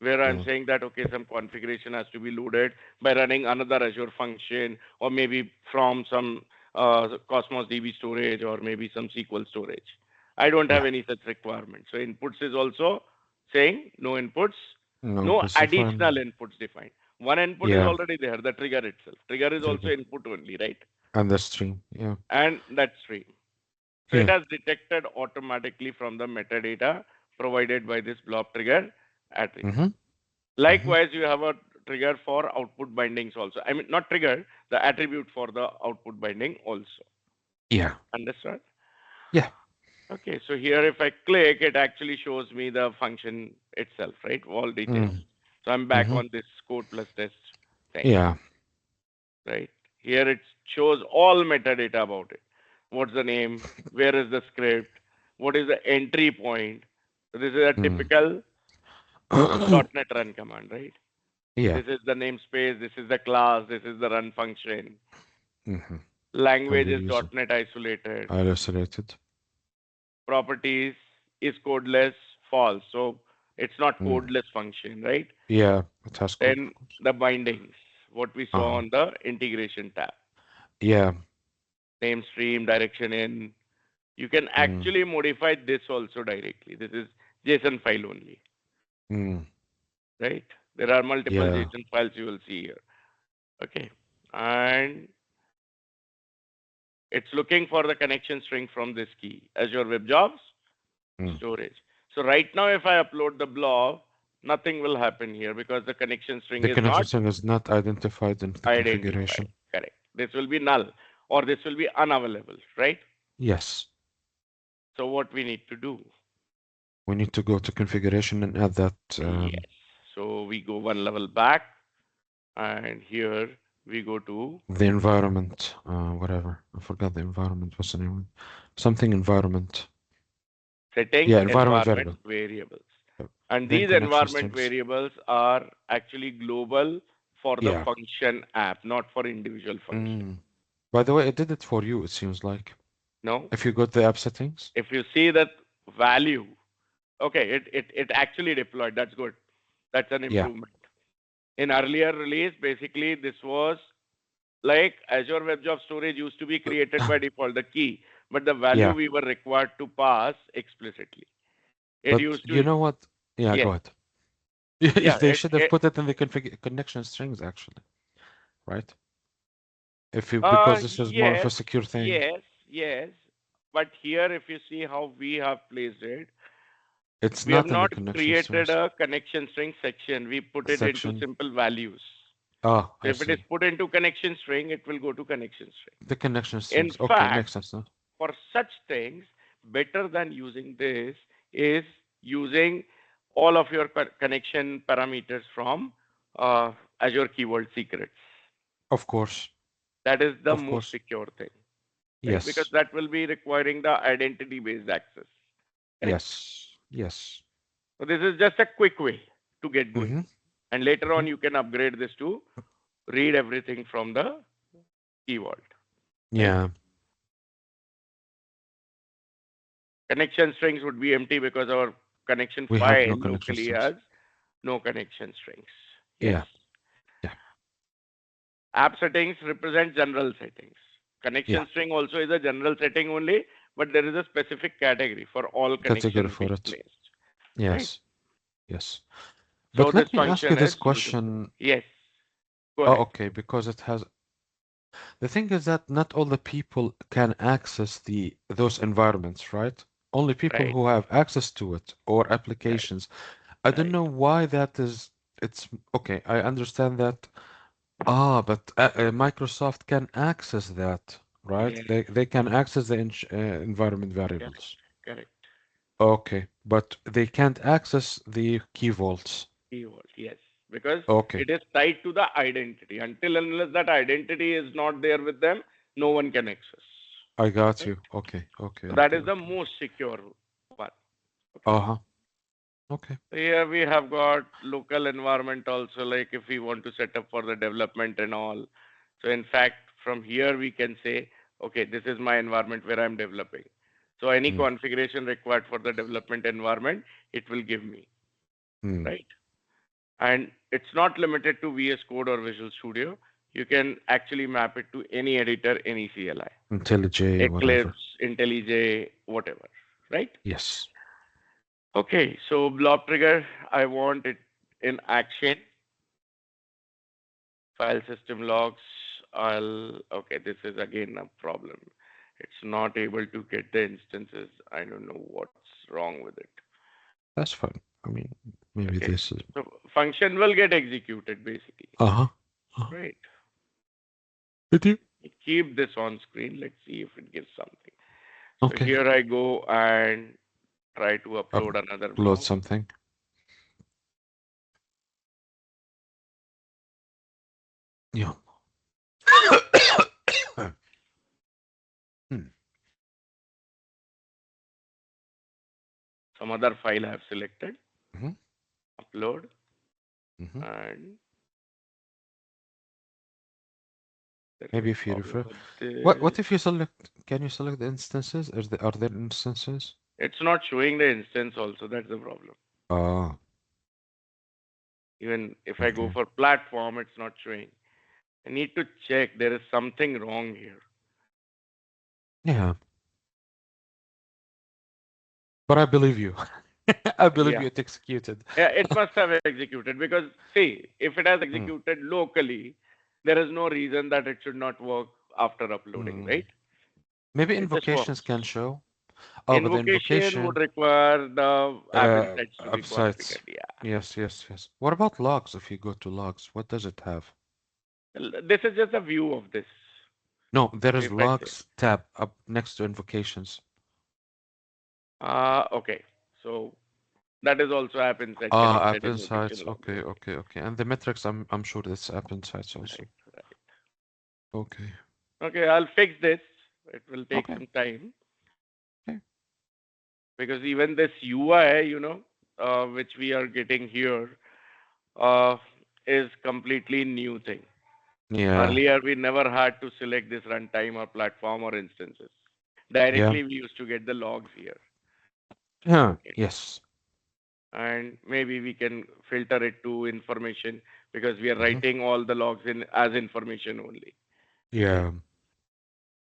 S1: where I'm
S2: Yeah.
S1: saying that, okay, some configuration has to be loaded by running another Azure function or maybe from some Cosmos DB storage or maybe some SQL storage. I don't have
S2: Yeah.
S1: any such requirement. So inputs is also saying no inputs,
S2: No,
S1: no
S2: that's
S1: additional
S2: fine.
S1: inputs defined. One input is
S2: Yeah.
S1: already there, the trigger itself. Trigger is also
S2: Trigger.
S1: input only, right?
S2: And the stream. Yeah.
S1: And that stream. So it
S2: Yeah.
S1: has detected automatically from the metadata provided by this blob trigger attribute.
S2: Mm-hmm. Mm-hmm.
S1: Likewise, you have a trigger for output bindings also. I mean, not trigger, the attribute for the output binding also.
S2: Yeah.
S1: Understand?
S2: Yeah.
S1: Okay, so here if I click, it actually shows me the function itself, right? All details.
S2: Mm.
S1: So I'm back
S2: Mm-hmm.
S1: on this code plus test thing,
S2: Yeah.
S1: right? Here it shows all metadata about it. What's the name? Where is the script? What is the entry point? So this is a
S2: Mm.
S1: typical .NET run command, right?
S2: Yeah.
S1: This is the namespace, this is the class, this is the run function.
S2: Mm-hmm. And
S1: Language
S2: the
S1: is
S2: user
S1: .NET isolated.
S2: isolated.
S1: Properties is codeless, false. So it's not
S2: Mm.
S1: codeless function, right?
S2: Yeah. It has code,
S1: Then
S2: of course.
S1: the bindings, what we saw
S2: Uh-huh.
S1: on the integration tab.
S2: Yeah.
S1: Name stream, direction in. You can
S2: Mm.
S1: actually modify this also directly. This is JSON file only,
S2: Mm.
S1: right? There are multiple
S2: Yeah.
S1: JSON files you will see here. Okay. And it's looking for the connection string from this key, Azure Web Jobs
S2: Mm.
S1: storage. So right now, if I upload the blob, nothing will happen here because the connection string
S2: The
S1: is
S2: connection
S1: not
S2: string is not identified in the
S1: identified.
S2: configuration.
S1: Correct. This will be null or this will be unavailable, right?
S2: Yes.
S1: So what we need to do?
S2: We need to go to configuration and add that
S1: Yes. So we go one level back and here we go to
S2: the environment, whatever. I forgot the environment. What's the name? Something environment.
S1: settings,
S2: Yeah, environment
S1: environment
S2: variable.
S1: variables.
S2: Yep.
S1: And
S2: Then
S1: these
S2: connection
S1: environment
S2: strings.
S1: variables are actually global for the
S2: Yeah.
S1: function app, not for individual function.
S2: Mm. By the way, it did it for you, it seems like.
S1: No?
S2: If you go to the app settings.
S1: If you see that value, okay, it actually deployed. That's good. That's an
S2: Yeah.
S1: improvement. In earlier release, basically this was like Azure Web Job Storage used to be created by default, the key, but the value
S2: Yeah.
S1: we were required to pass explicitly. It
S2: But
S1: used
S2: you
S1: to,
S2: know what? Yeah,
S1: yes,
S2: go ahead.
S1: yeah,
S2: They should have put it in the config connection strings, actually, right? If you because this is more of
S1: yes,
S2: a secure thing.
S1: yes, yes. But here, if you see how we have placed it,
S2: It's
S1: we have
S2: not in the
S1: not
S2: connection
S1: created
S2: strings
S1: a connection string section. We put it into
S2: section.
S1: simple values.
S2: Ah,
S1: So
S2: I
S1: if it is
S2: see.
S1: put into connection string, it will go to connection string.
S2: The connection
S1: In
S2: strings. Okay,
S1: fact,
S2: makes sense now.
S1: for such things, better than using this is using all of your connection parameters from Azure Keyword Secrets.
S2: Of course.
S1: That is the
S2: Of
S1: most
S2: course.
S1: secure thing, right? Because
S2: Yes.
S1: that will be requiring the identity-based access, correct?
S2: Yes. Yes.
S1: So this is just a quick way to get going.
S2: Mm-hmm.
S1: And later
S2: Mm-hmm.
S1: on, you can upgrade this to read everything from the keyword, right?
S2: Yeah.
S1: Connection strings would be empty because our connection
S2: We have
S1: file
S2: no connection
S1: locally
S2: strings.
S1: has no connection strings. Yes.
S2: Yeah. Yeah.
S1: App settings represent general settings.
S2: Yeah.
S1: Connection string also is a general setting only, but there is a specific category for all
S2: Category
S1: connections
S2: for
S1: being
S2: it.
S1: placed, right?
S2: Yes. Yes.
S1: So
S2: But
S1: this
S2: let me ask you
S1: function
S2: this
S1: is usable.
S2: question.
S1: Yes. Go
S2: Oh,
S1: ahead.
S2: okay, because it has the thing is that not all the people can access the those environments, right? only people
S1: Right,
S2: who have access to it or
S1: right,
S2: applications. I don't
S1: right.
S2: know why that is. It's okay. I understand that. But Microsoft can access that, right?
S1: Yes,
S2: They can access the environment
S1: correct,
S2: variables.
S1: correct.
S2: Okay, but they can't access the key vaults.
S1: Keyword, yes, because
S2: Okay,
S1: it is tied to the identity. Until and unless that identity is not there with them, no one can access.
S2: I got
S1: Right?
S2: you. Okay, okay,
S1: So that
S2: okay,
S1: is the
S2: okay.
S1: most secure one. Okay.
S2: Uh-huh. Okay.
S1: So here we have got local environment also, like if we want to set up for the development and all. So in fact, from here we can say, okay, this is my environment where I'm developing. So any
S2: Mm,
S1: configuration required for the development environment, it will give me,
S2: mm.
S1: right? And it's not limited to VS Code or Visual Studio. You can actually map it to any editor, any CLI,
S2: IntelliJ, whatever.
S1: Eclipse, IntelliJ, whatever, right?
S2: Yes,
S1: Okay, so blob trigger, I want it in action. File system logs, okay, this is again a problem. It's not able to get the instances. I don't know what's wrong with it.
S2: that's fine. I mean, maybe
S1: Okay,
S2: this is.
S1: so function will get executed basically,
S2: Uh-huh. Uh-huh.
S1: right?
S2: Did you?
S1: Keep this on screen. Let's see if it gives something. So
S2: Okay.
S1: here I go and try to upload another
S2: Upload
S1: blob.
S2: something. Yeah. Hmm.
S1: Some other file I have selected,
S2: Mhm,
S1: upload,
S2: mhm.
S1: and there is
S2: Maybe
S1: a
S2: if you
S1: problem
S2: refer.
S1: with
S2: What
S1: this.
S2: if you select, can you select the instances? Are there instances?
S1: It's not showing the instance also. That's the problem.
S2: Ah,
S1: Even if I go
S2: okay.
S1: for platform, it's not showing. I need to check. There is something wrong here.
S2: Yeah, but I believe you. I believe
S1: Yeah.
S2: you it executed.
S1: Yeah, it must have executed because see, if it has
S2: Mm,
S1: executed locally, there is no reason that it should not work after uploading,
S2: mm.
S1: right?
S2: Maybe
S1: It just
S2: invocations
S1: works.
S2: can show. Oh, but the
S1: Invocation would
S2: invocation,
S1: require the app insights to be
S2: upsides.
S1: configured. Yeah.
S2: Yes, yes, yes. What about logs? If you go to logs, what does it have?
S1: This is just a view of this.
S2: No, there is
S1: If I say,
S2: logs tab up next to invocations.
S1: okay, so that is also app insight
S2: Ah,
S1: connected
S2: app
S1: invocation
S2: insights.
S1: log.
S2: Okay,
S1: Okay,
S2: okay, okay. And the metrics, I'm sure that's app insights
S1: right,
S2: also.
S1: right.
S2: Okay,
S1: Okay, I'll fix this. It will take
S2: okay,
S1: some time
S2: okay.
S1: because even this UI, which we are getting here, uh, is completely new thing.
S2: Yeah,
S1: Earlier, we never had to select this runtime or platform or instances.
S2: yeah,
S1: Directly, we used to get the logs here.
S2: yeah.
S1: Okay.
S2: Yes.
S1: And maybe we can filter it to information because we are
S2: Hmm.
S1: writing all the logs in as information only, right?
S2: Yeah,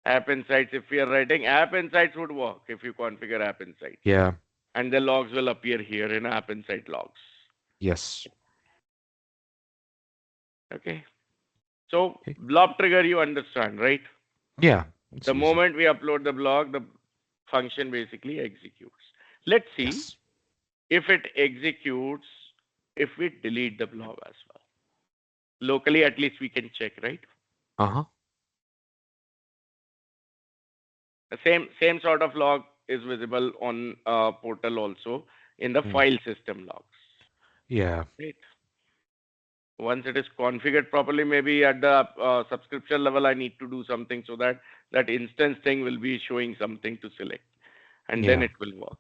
S1: App insights, if we are writing app insights would work if you configure app insights.
S2: yeah.
S1: And the logs will appear here in app insight logs.
S2: Yes.
S1: Okay. So
S2: Okay.
S1: blob trigger you understand, right?
S2: Yeah, it's
S1: The
S2: easy.
S1: moment we upload the blog, the function basically executes. Let's see
S2: Yes.
S1: if it executes if we delete the blob as well. Locally, at least we can check, right?
S2: Uh-huh.
S1: The same sort of log is visible on portal also in the
S2: Mm.
S1: file system logs.
S2: Yeah,
S1: Right. Once it is configured properly, maybe at the subscription level, I need to do something so that that instance thing will be showing something to select, and then
S2: yeah.
S1: it will work.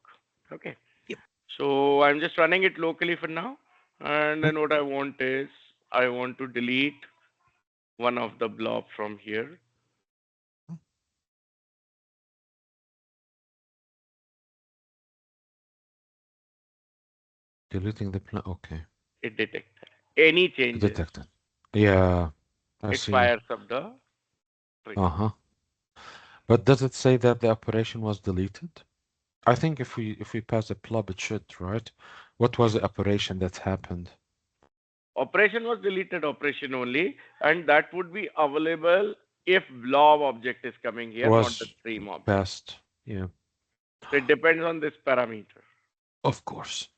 S1: Okay.
S2: Yep.
S1: So I'm just running it locally for now, and
S2: Mm.
S1: then what I want is I want to delete one of the blob from here.
S2: Mm. Deleting the plan. Okay.
S1: It detected any changes.
S2: Detected. Yeah, I
S1: It
S2: see.
S1: fires up the trigger.
S2: Uh-huh. But does it say that the operation was deleted? I think if we pass a plub, it should, right? What was
S1: Yes.
S2: the operation that happened?
S1: Operation was deleted operation only, and that would be available if blob object is coming here, not the
S2: Was
S1: stream object.
S2: passed. Yeah.
S1: So it depends on this parameter.
S2: Of course.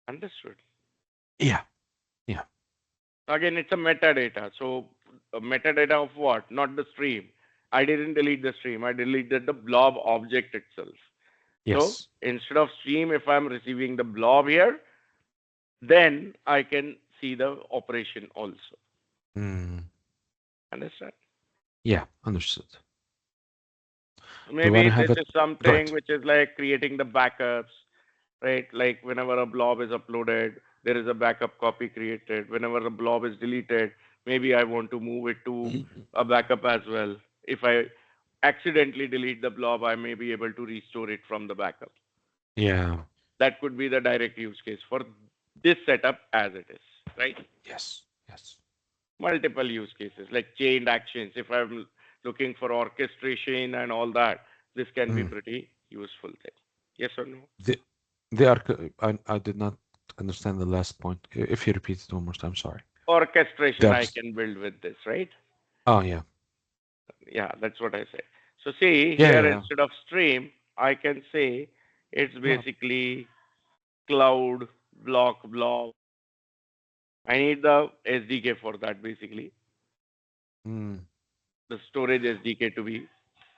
S1: Understood.
S2: Yeah. Yeah.
S1: Again, it's a metadata. So a metadata of what? Not the stream. I didn't delete the stream. I deleted the blob object itself. So
S2: Yes.
S1: instead of stream, if I'm receiving the blob here, then I can see the operation also.
S2: Mm.
S1: Understand?
S2: Yeah. Understood. Do you want
S1: Maybe
S2: to have
S1: this
S2: it?
S1: is
S2: Go
S1: something
S2: ahead.
S1: which is like creating the backups, right? Like whenever a blob is uploaded, there is a backup copy created. Whenever the blob is deleted, maybe I want to move it to a backup as well. If I accidentally delete the blob, I may be able to restore it from the backup.
S2: Yeah.
S1: That could be the direct use case for this setup as it is, right?
S2: Yes. Yes.
S1: Multiple use cases like chained actions. If I'm looking for orchestration and all that, this can be
S2: Mm.
S1: pretty useful thing. Yes or no?
S2: The, they are. I did not understand the last point. If you repeat it one more time, sorry.
S1: Orchestration I
S2: There's.
S1: can build with this, right?
S2: Oh yeah.
S1: Yeah, that's what I say. So see
S2: Yeah.
S1: here,
S2: Yeah.
S1: instead of stream, I can say it's
S2: Yeah.
S1: basically cloud blob. I need the SDK for that basically,
S2: Mm.
S1: the storage SDK to be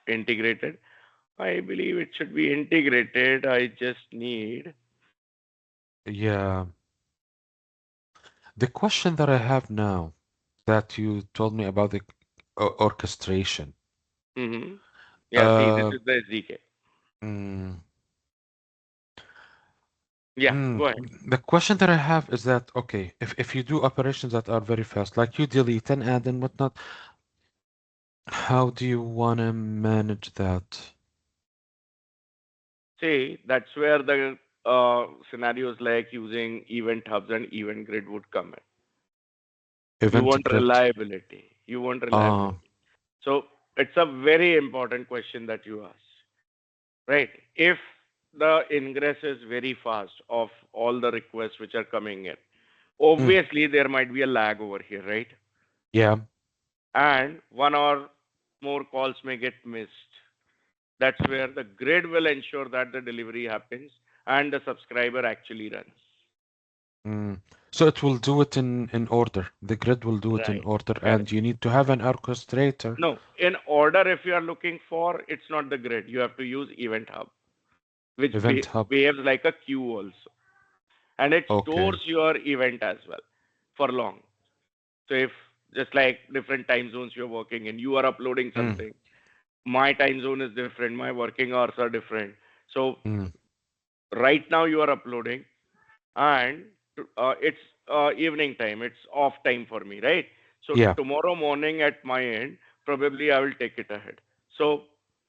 S1: integrated. I believe it should be integrated. I just need.
S2: Yeah. The question that I have now that you told me about the orchestration.
S1: Hmm. Yeah, see, this
S2: Uh,
S1: is the SDK.
S2: mm,
S1: Yeah, go ahead.
S2: the question that I have is that okay, if you do operations that are very fast, like you delete and add and whatnot, how do you want to manage that?
S1: See, that's where the scenarios like using event hubs and event grid would come in. You
S2: Event
S1: want
S2: grid.
S1: reliability. You want
S2: Uh,
S1: reliability. So it's a very important question that you ask, right? If the ingress is very fast of all the requests which are coming in,
S2: mm,
S1: obviously there might be a lag over here, right?
S2: yeah.
S1: And one or more calls may get missed. That's where the grid will ensure that the delivery happens and the subscriber actually runs.
S2: Mm. So it will do it in order. The grid will do it in
S1: Right.
S2: order,
S1: Correct.
S2: and you need to have an orchestrator.
S1: No, in order, if you are looking for, it's not the grid. You have to use Event Hub, which
S2: Event hub.
S1: behaves like a queue also. And it
S2: Okay.
S1: stores your event as well for long. So if just like different time zones you're working in, you are uploading
S2: Mm,
S1: something. My time zone is different. My working hours are different. So
S2: mm,
S1: right now you are uploading, and it's evening time. It's off time for me, right? So
S2: yeah.
S1: tomorrow morning at my end, probably I will take it ahead. So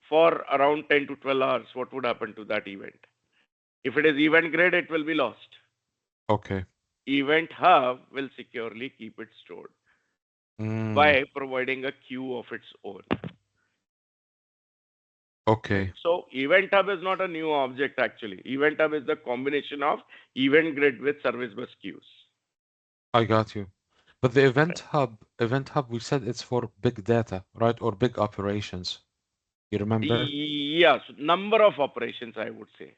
S1: for around 10 to 12 hours, what would happen to that event? If it is event grid, it will be lost.
S2: Okay.
S1: Event hub will securely keep it stored
S2: Mm,
S1: by providing a queue of its own. Right?
S2: okay.
S1: So event hub is not a new object actually. Event hub is the combination of event grid with service bus queues.
S2: I got you. But the event hub, we said it's for big data, right? Or big operations. You remember?
S1: Yes, number of operations, I would say.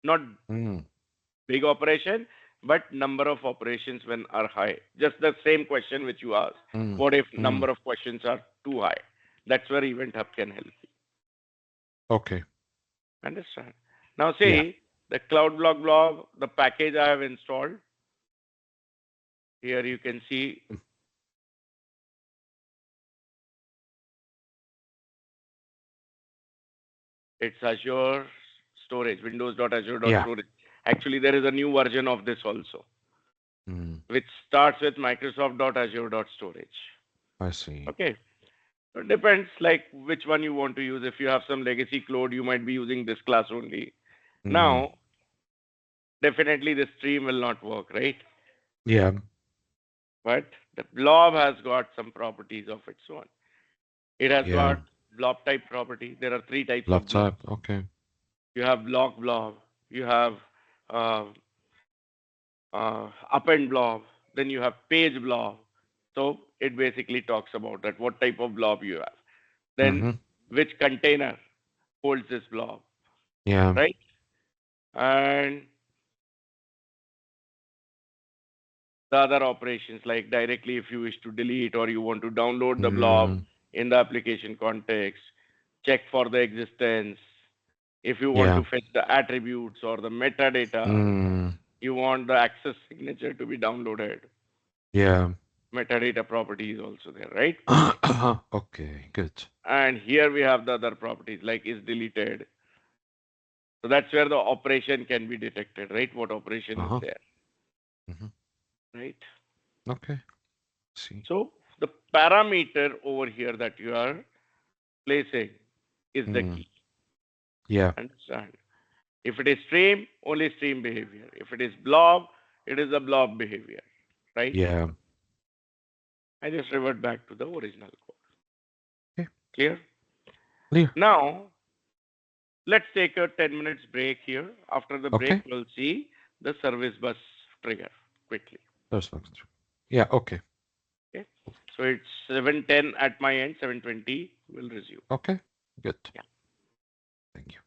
S1: Not
S2: Mm,
S1: big operation, but number of operations when are high. Just the same question which you asked.
S2: mm,
S1: What if
S2: mm.
S1: number of questions are too high? That's where Event Hub can help you.
S2: Okay.
S1: Understand? Now
S2: Yeah.
S1: see, the Cloud Blob, the package I have installed. Here you can see
S2: Mm,
S1: it's Azure storage,
S2: yeah.
S1: windows.azure.storage. Actually, there is a new version of this also,
S2: Mm,
S1: which starts with microsoft.azure.storage.
S2: I see.
S1: Okay. So it depends like which one you want to use. If you have some legacy code, you might be using this class only.
S2: Mm,
S1: Now, definitely the stream will not work, right?
S2: yeah.
S1: But the blob has got some properties of its own. It has
S2: Yeah.
S1: got blob type property. There are three types of
S2: Laptop.
S1: blobs.
S2: Okay.
S1: You have blob, you have uh, append blob, then you have page blob. So it basically talks about that what type of blob you have. Then
S2: Mm-hmm.
S1: which container holds this blob.
S2: Yeah.
S1: right? And the other operations, like directly if you wish to delete or you want to download the blob
S2: Mm,
S1: in the application context, check for the existence. If you want
S2: yeah.
S1: to fetch the attributes or the metadata,
S2: Mm,
S1: you want the access signature to be downloaded.
S2: yeah.
S1: Metadata property is also there, right?
S2: Okay, good.
S1: And here we have the other properties like is deleted. So that's where the operation can be detected, right? What operation is
S2: Uh-huh.
S1: there,
S2: Hmm.
S1: right?
S2: Okay. See.
S1: So the parameter over here that you are placing is the
S2: Mm,
S1: key.
S2: yeah.
S1: Understand? If it is stream, only stream behavior. If it is blob, it is a blob behavior, right?
S2: Yeah.
S1: I just revert back to the original code.
S2: Okay.
S1: Clear?
S2: Clear.
S1: Now, let's take a 10 minutes break here. After the break,
S2: Okay.
S1: we'll see the service bus trigger quickly.
S2: Perfect. Yeah. Okay.
S1: Okay? So it's 7:10 at my end, 7:20 will resume.
S2: Okay. Good.
S1: Yeah.
S2: Thank you.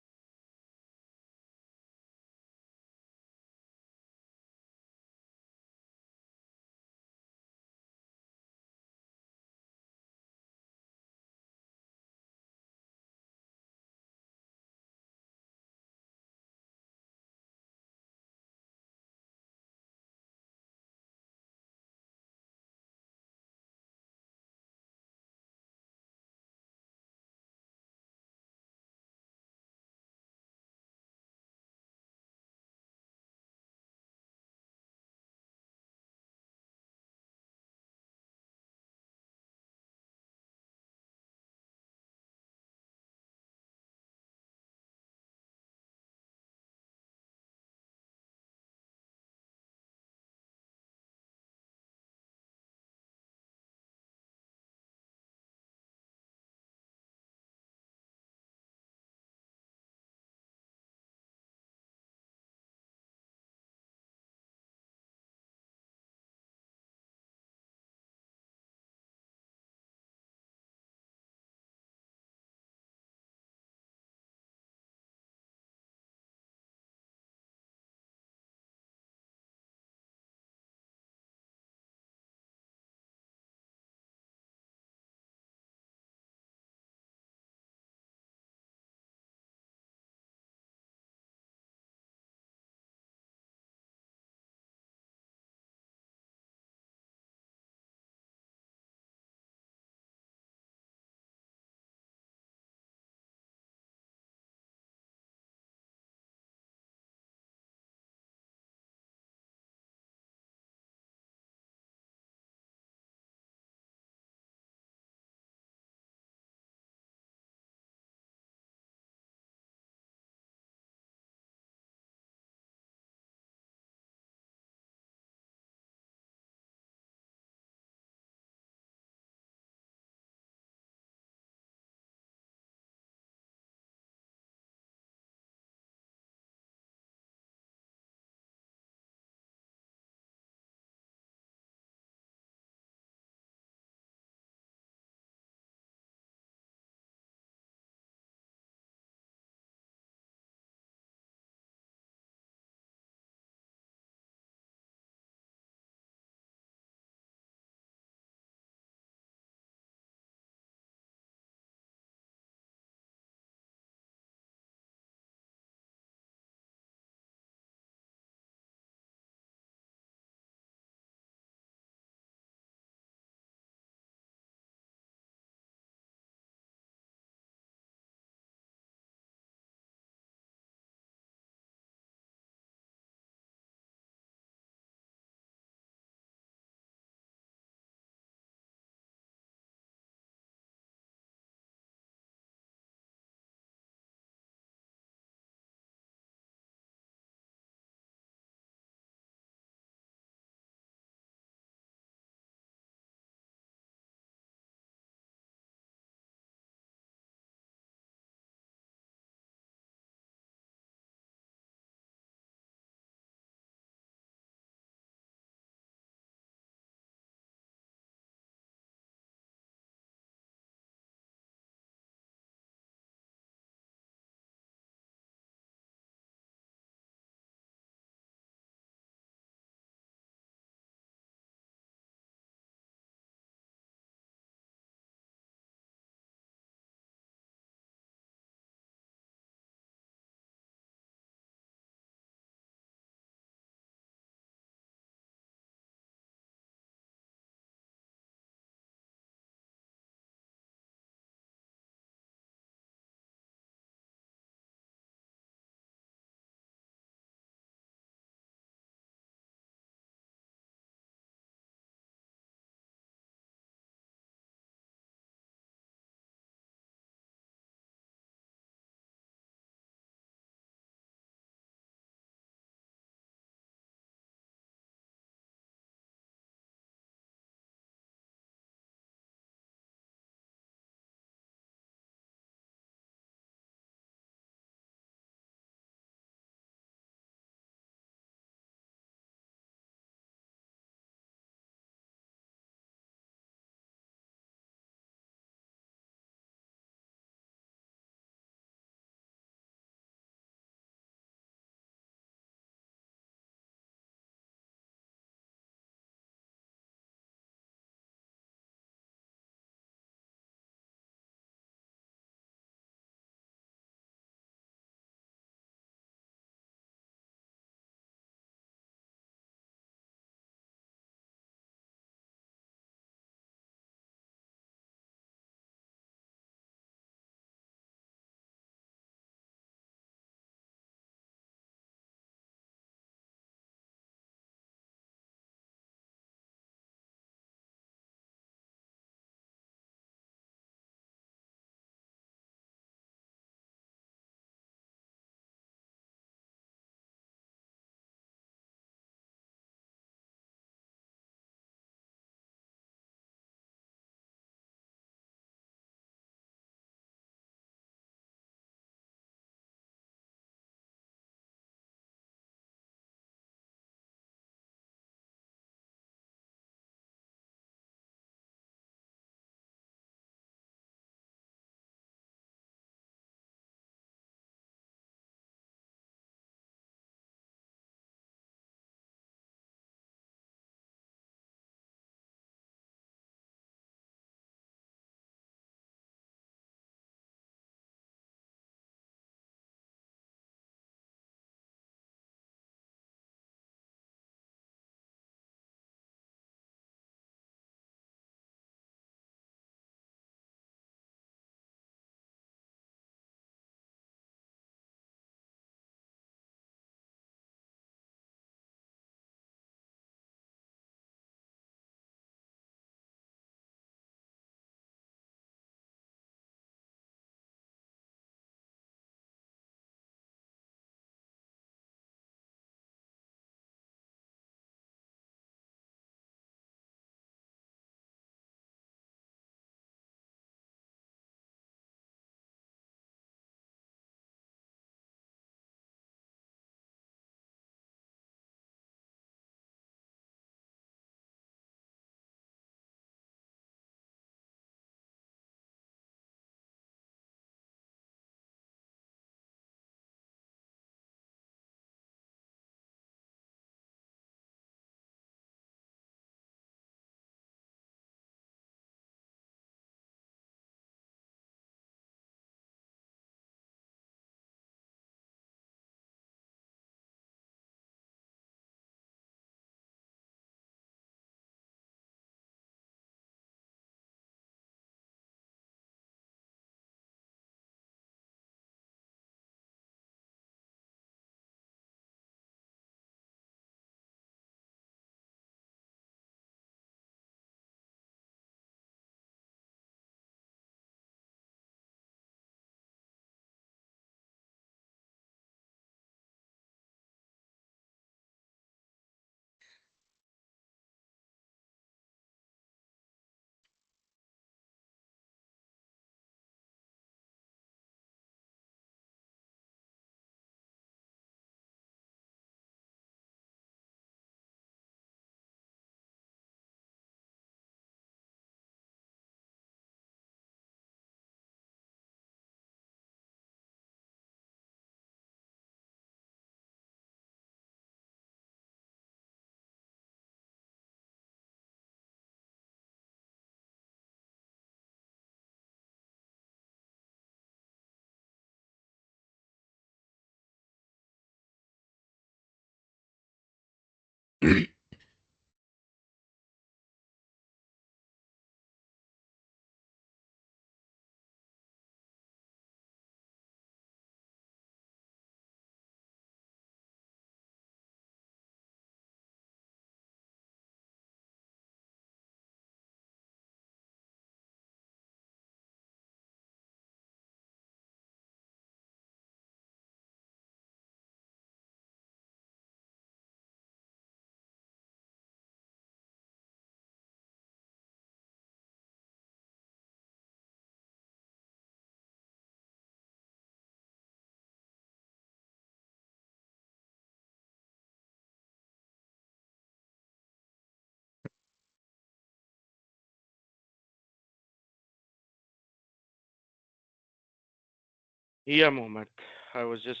S1: Yeah, Mohammed. I was just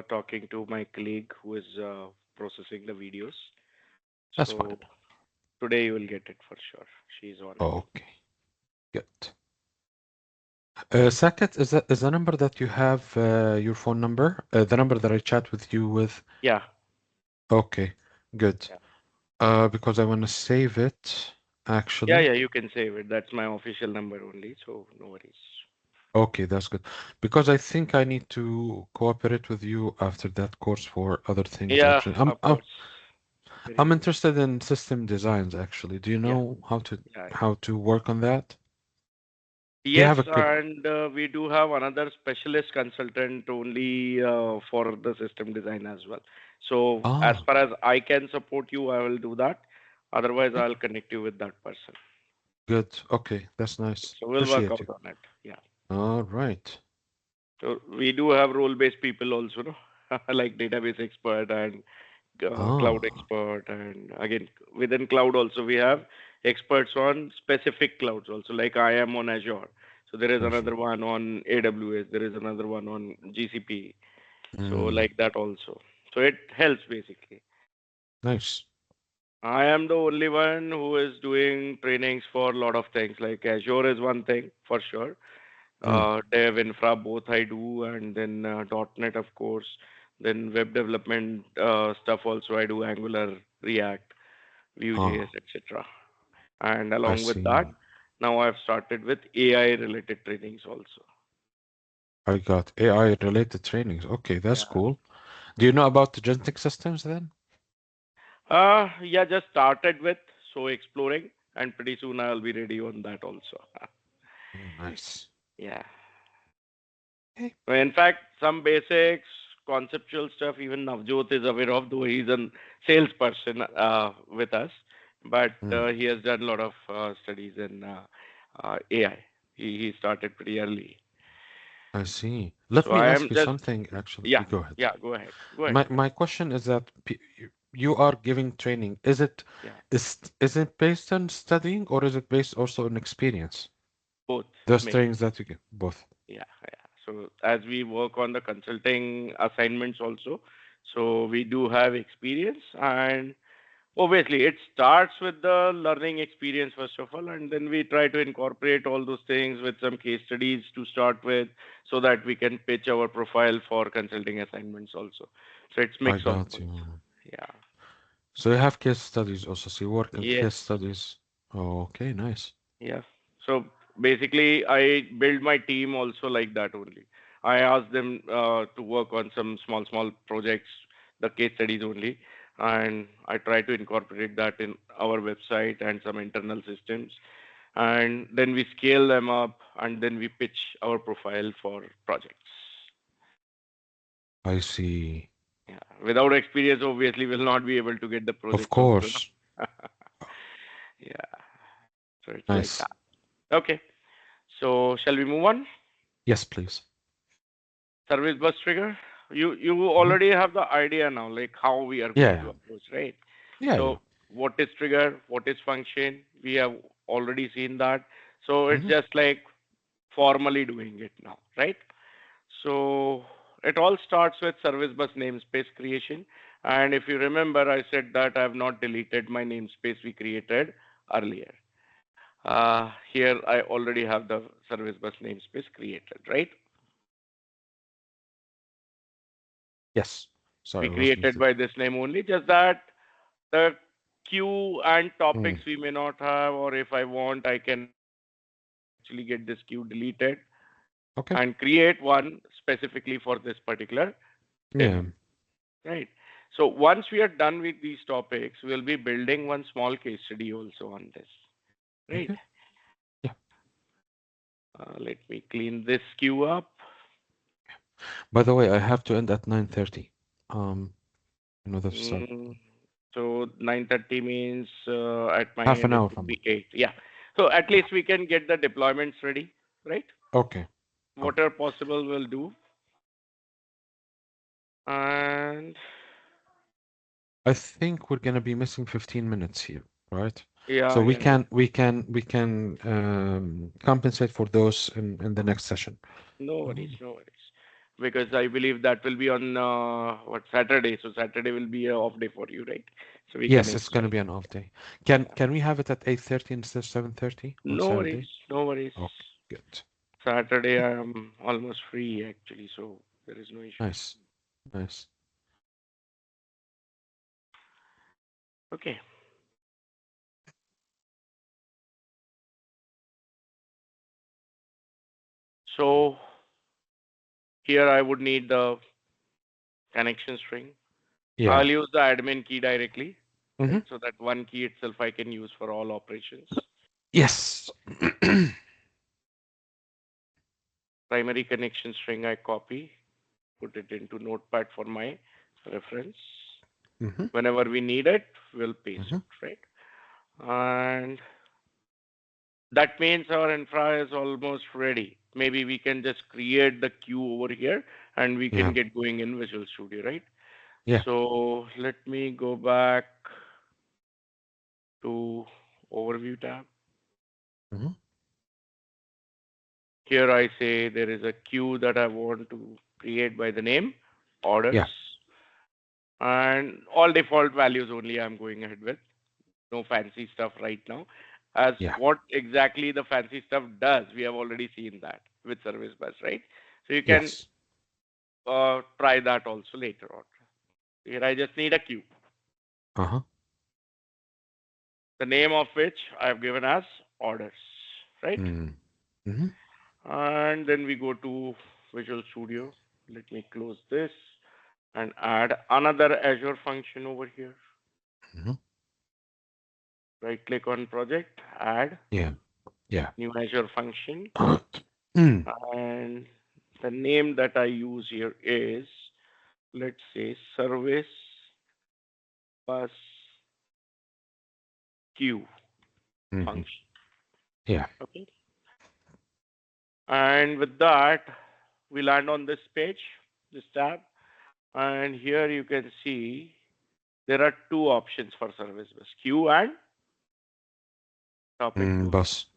S1: talking to my colleague who is processing the videos.
S2: That's fine.
S1: So today you will get it for sure. She's on it.
S2: Okay, good. Saket, is the number that you have your phone number? The number that I chat with you with?
S1: Yeah,
S2: Okay, good.
S1: yeah,
S2: Because I want to save it,
S1: yeah,
S2: actually.
S1: yeah. You can save it. That's my official number only. So no worries.
S2: Okay, that's good. Because I think I need to cooperate with you after that course for other things,
S1: Yeah,
S2: actually.
S1: of course. Very
S2: I'm
S1: good.
S2: interested in system designs, actually. Do you
S1: Yeah,
S2: know
S1: yeah, yeah.
S2: how to work on that? Do you
S1: Yes,
S2: have a good
S1: and we do have another specialist consultant only for the system design as well. So as
S2: ah,
S1: far as I can support you, I will do that. Otherwise,
S2: okay,
S1: I'll connect you with that person.
S2: good. Okay, that's nice.
S1: So we'll work
S2: Appreciate
S1: out
S2: you.
S1: on it. Yeah.
S2: All right.
S1: So we do have role-based people also, no? Like database expert and cloud
S2: Ah,
S1: expert, and again within cloud also we have experts on specific clouds also. Like I am on Azure, so there is
S2: I see.
S1: another one on AWS, there is another one on GCP. So
S2: Mm,
S1: like that also. So it helps basically.
S2: nice.
S1: I am the only one who is doing trainings for a lot of things. Like Azure is one thing for sure.
S2: Mm,
S1: Dev infra both I do, and then .NET of course. Then web development stuff also I do, Angular, React, Vue.js,
S2: ah,
S1: etc. And
S2: I
S1: along with that,
S2: see.
S1: now I've started with AI related trainings also.
S2: I got AI related trainings. Okay, that's
S1: Yeah.
S2: cool. Do you know about the agentic systems then?
S1: Yeah, just started with so exploring, and pretty soon I'll be ready on that also.
S2: Oh, nice.
S1: Yeah.
S2: Okay.
S1: In fact, some basics, conceptual stuff, even Navjot is aware of, though he's a salesperson with us, but
S2: Mm,
S1: he has done a lot of studies in AI. He started pretty early.
S2: I see. Let
S1: So
S2: me
S1: I
S2: ask
S1: am
S2: you
S1: just,
S2: something, actually.
S1: yeah,
S2: Go ahead.
S1: yeah, go ahead. Go ahead,
S2: My
S1: go ahead.
S2: my question is that you are giving training.
S1: Yeah,
S2: Is it based on studying or is it based also on experience?
S1: both
S2: Those
S1: mix.
S2: trainings that you get, both.
S1: Yeah, yeah. So as we work on the consulting assignments also, so we do have experience, and obviously, it starts with the learning experience first of all, and then we try to incorporate all those things with some case studies to start with, so that we can pitch our profile for consulting assignments also. So it's
S2: I
S1: mix of
S2: got
S1: both.
S2: you.
S1: Yeah.
S2: So you have case studies also. So you work on
S1: Yes.
S2: case studies. Oh, okay, nice.
S1: Yeah. So basically, I build my team also like that only. I ask them to work on some small projects, the case studies only, and I try to incorporate that in our website and some internal systems, and then we scale them up, and then we pitch our profile for projects.
S2: I see.
S1: Yeah. Without experience, obviously, we'll not be able to get the
S2: Of
S1: projects also.
S2: course.
S1: No? Yeah. So it's like
S2: Nice.
S1: that. Okay. So shall we move on?
S2: Yes, please.
S1: Service bus trigger. You
S2: Mhm.
S1: already have the idea now, like how we are
S2: Yeah,
S1: going to
S2: yeah,
S1: approach, right?
S2: yeah, yeah.
S1: So what is trigger? What is function? We have already seen that. So it's
S2: Hmm.
S1: just like formally doing it now, right? So it all starts with service bus namespace creation. And if you remember, I said that I have not deleted my namespace we created earlier. Here I already have the service bus namespace created, right?
S2: Yes. Sorry,
S1: We
S2: I was
S1: created
S2: muted.
S1: by this name only, just that the queue and topics
S2: Mm.
S1: we may not have, or if I want, I can actually get this queue deleted and
S2: Okay.
S1: create one specifically for this particular thing.
S2: Yeah.
S1: Right. So once we are done with these topics, we'll be building one small case study also on this. Right.
S2: Okay. Yeah.
S1: Let me clean this queue up.
S2: By the way, I have to end at 9:30. That's start.
S1: Mm, so 9:30 means at my
S2: Half
S1: end
S2: an
S1: it
S2: hour
S1: would
S2: from now.
S1: be 8. Yeah. So at
S2: Yeah.
S1: least we can get the deployments ready, right?
S2: Okay. Okay.
S1: Whatever possible we'll do. And
S2: I think we're gonna be missing 15 minutes here, right? So
S1: yeah,
S2: we
S1: yeah, yeah.
S2: can we can we can compensate for those in the next session.
S1: No worries,
S2: Um,
S1: no worries. Because I believe that will be on what Saturday. So Saturday will be a off day for you, right? So we can
S2: yes, it's gonna
S1: enjoy.
S2: be an off day. Can
S1: Yeah.
S2: can we have it at 8:30 instead of 7:30 on
S1: No worries,
S2: Saturday?
S1: no worries.
S2: Okay, good.
S1: Saturday I am almost free actually, so there is no issue.
S2: Nice. Nice.
S1: Okay. So here I would need the connection string.
S2: Yeah.
S1: I'll use the admin key directly,
S2: Hmm.
S1: right? So that one key itself I can use for all operations.
S2: Yes.
S1: Primary connection string I copy, put it into notepad for my reference.
S2: Hmm.
S1: Whenever we need it, we'll paste
S2: Hmm.
S1: it, right? And that means our infra is almost ready. Maybe we can just create the queue over here and we can
S2: Yeah.
S1: get going in Visual Studio, right?
S2: Yeah.
S1: So let me go back to overview tab.
S2: Hmm.
S1: Here I say there is a queue that I want to create by the name orders,
S2: Yeah.
S1: and all default values only I'm going ahead with. No fancy stuff right now. As
S2: Yeah.
S1: what exactly the fancy stuff does, we have already seen that with service bus, right? So you can
S2: Yes.
S1: try that also later on. Here I just need a queue,
S2: Uh-huh.
S1: the name of which I have given as orders, right?
S2: Mm. Hmm.
S1: And then we go to Visual Studio. Let me close this and add another Azure function over here.
S2: Hmm.
S1: Right click on project, add
S2: Yeah. Yeah.
S1: new Azure function,
S2: Mm.
S1: and the name that I use here is, let's say, service bus queue
S2: Hmm.
S1: function.
S2: Yeah.
S1: Okay. And with that, we land on this page, this tab, and here you can see there are two options for service bus queue and topic
S2: Mm,
S1: queue.
S2: bus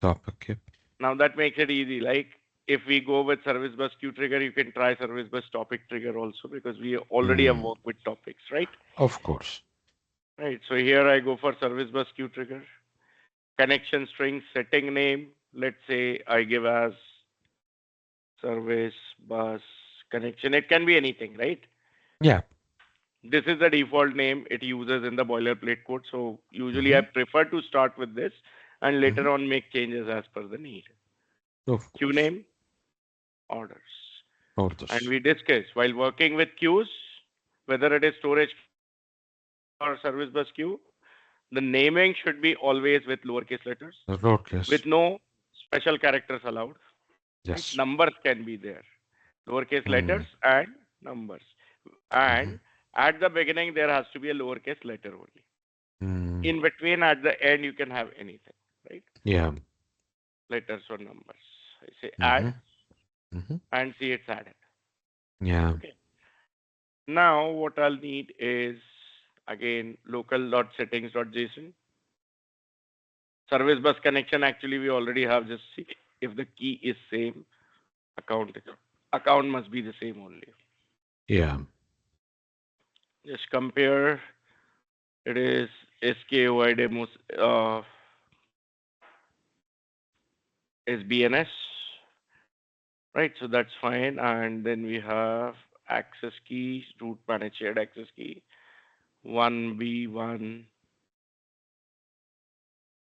S2: topic. Yep.
S1: Now that makes it easy. Like if we go with service bus queue trigger, you can try service bus topic trigger also because we already have
S2: Mm.
S1: worked with topics, right?
S2: Of course.
S1: Right. So here I go for service bus queue trigger. Connection string setting name. Let's say I give as service bus connection. It can be anything, right?
S2: Yeah.
S1: This is the default name it uses in the boilerplate code. So usually I
S2: Hmm.
S1: prefer to start with this and
S2: Hmm.
S1: later on make changes as per the need.
S2: Of
S1: Queue
S2: course.
S1: name, orders. And
S2: Orders.
S1: we discussed while working with queues, whether it is storage queue or service bus queue, the naming should be always with lowercase letters, with
S2: Lowercase.
S1: no special characters allowed. Right?
S2: Yes.
S1: Numbers can be there, lowercase letters
S2: Mm.
S1: and numbers.
S2: Hmm.
S1: And at the beginning, there has to be a lowercase letter only.
S2: Mm.
S1: In between, at the end, you can have anything, right?
S2: Yeah.
S1: Letters or numbers. I say
S2: Hmm.
S1: add
S2: Hmm.
S1: and see it's added.
S2: Yeah.
S1: Okay. Now, what I'll need is again local.settings.json. Service bus connection, actually, we already have. Just see if the key is same, account account must be the same only.
S2: Yeah.
S1: Just compare. It is SKOI demos is BNS, right? So that's fine. And then we have access key, root managed shared access key, 1B1.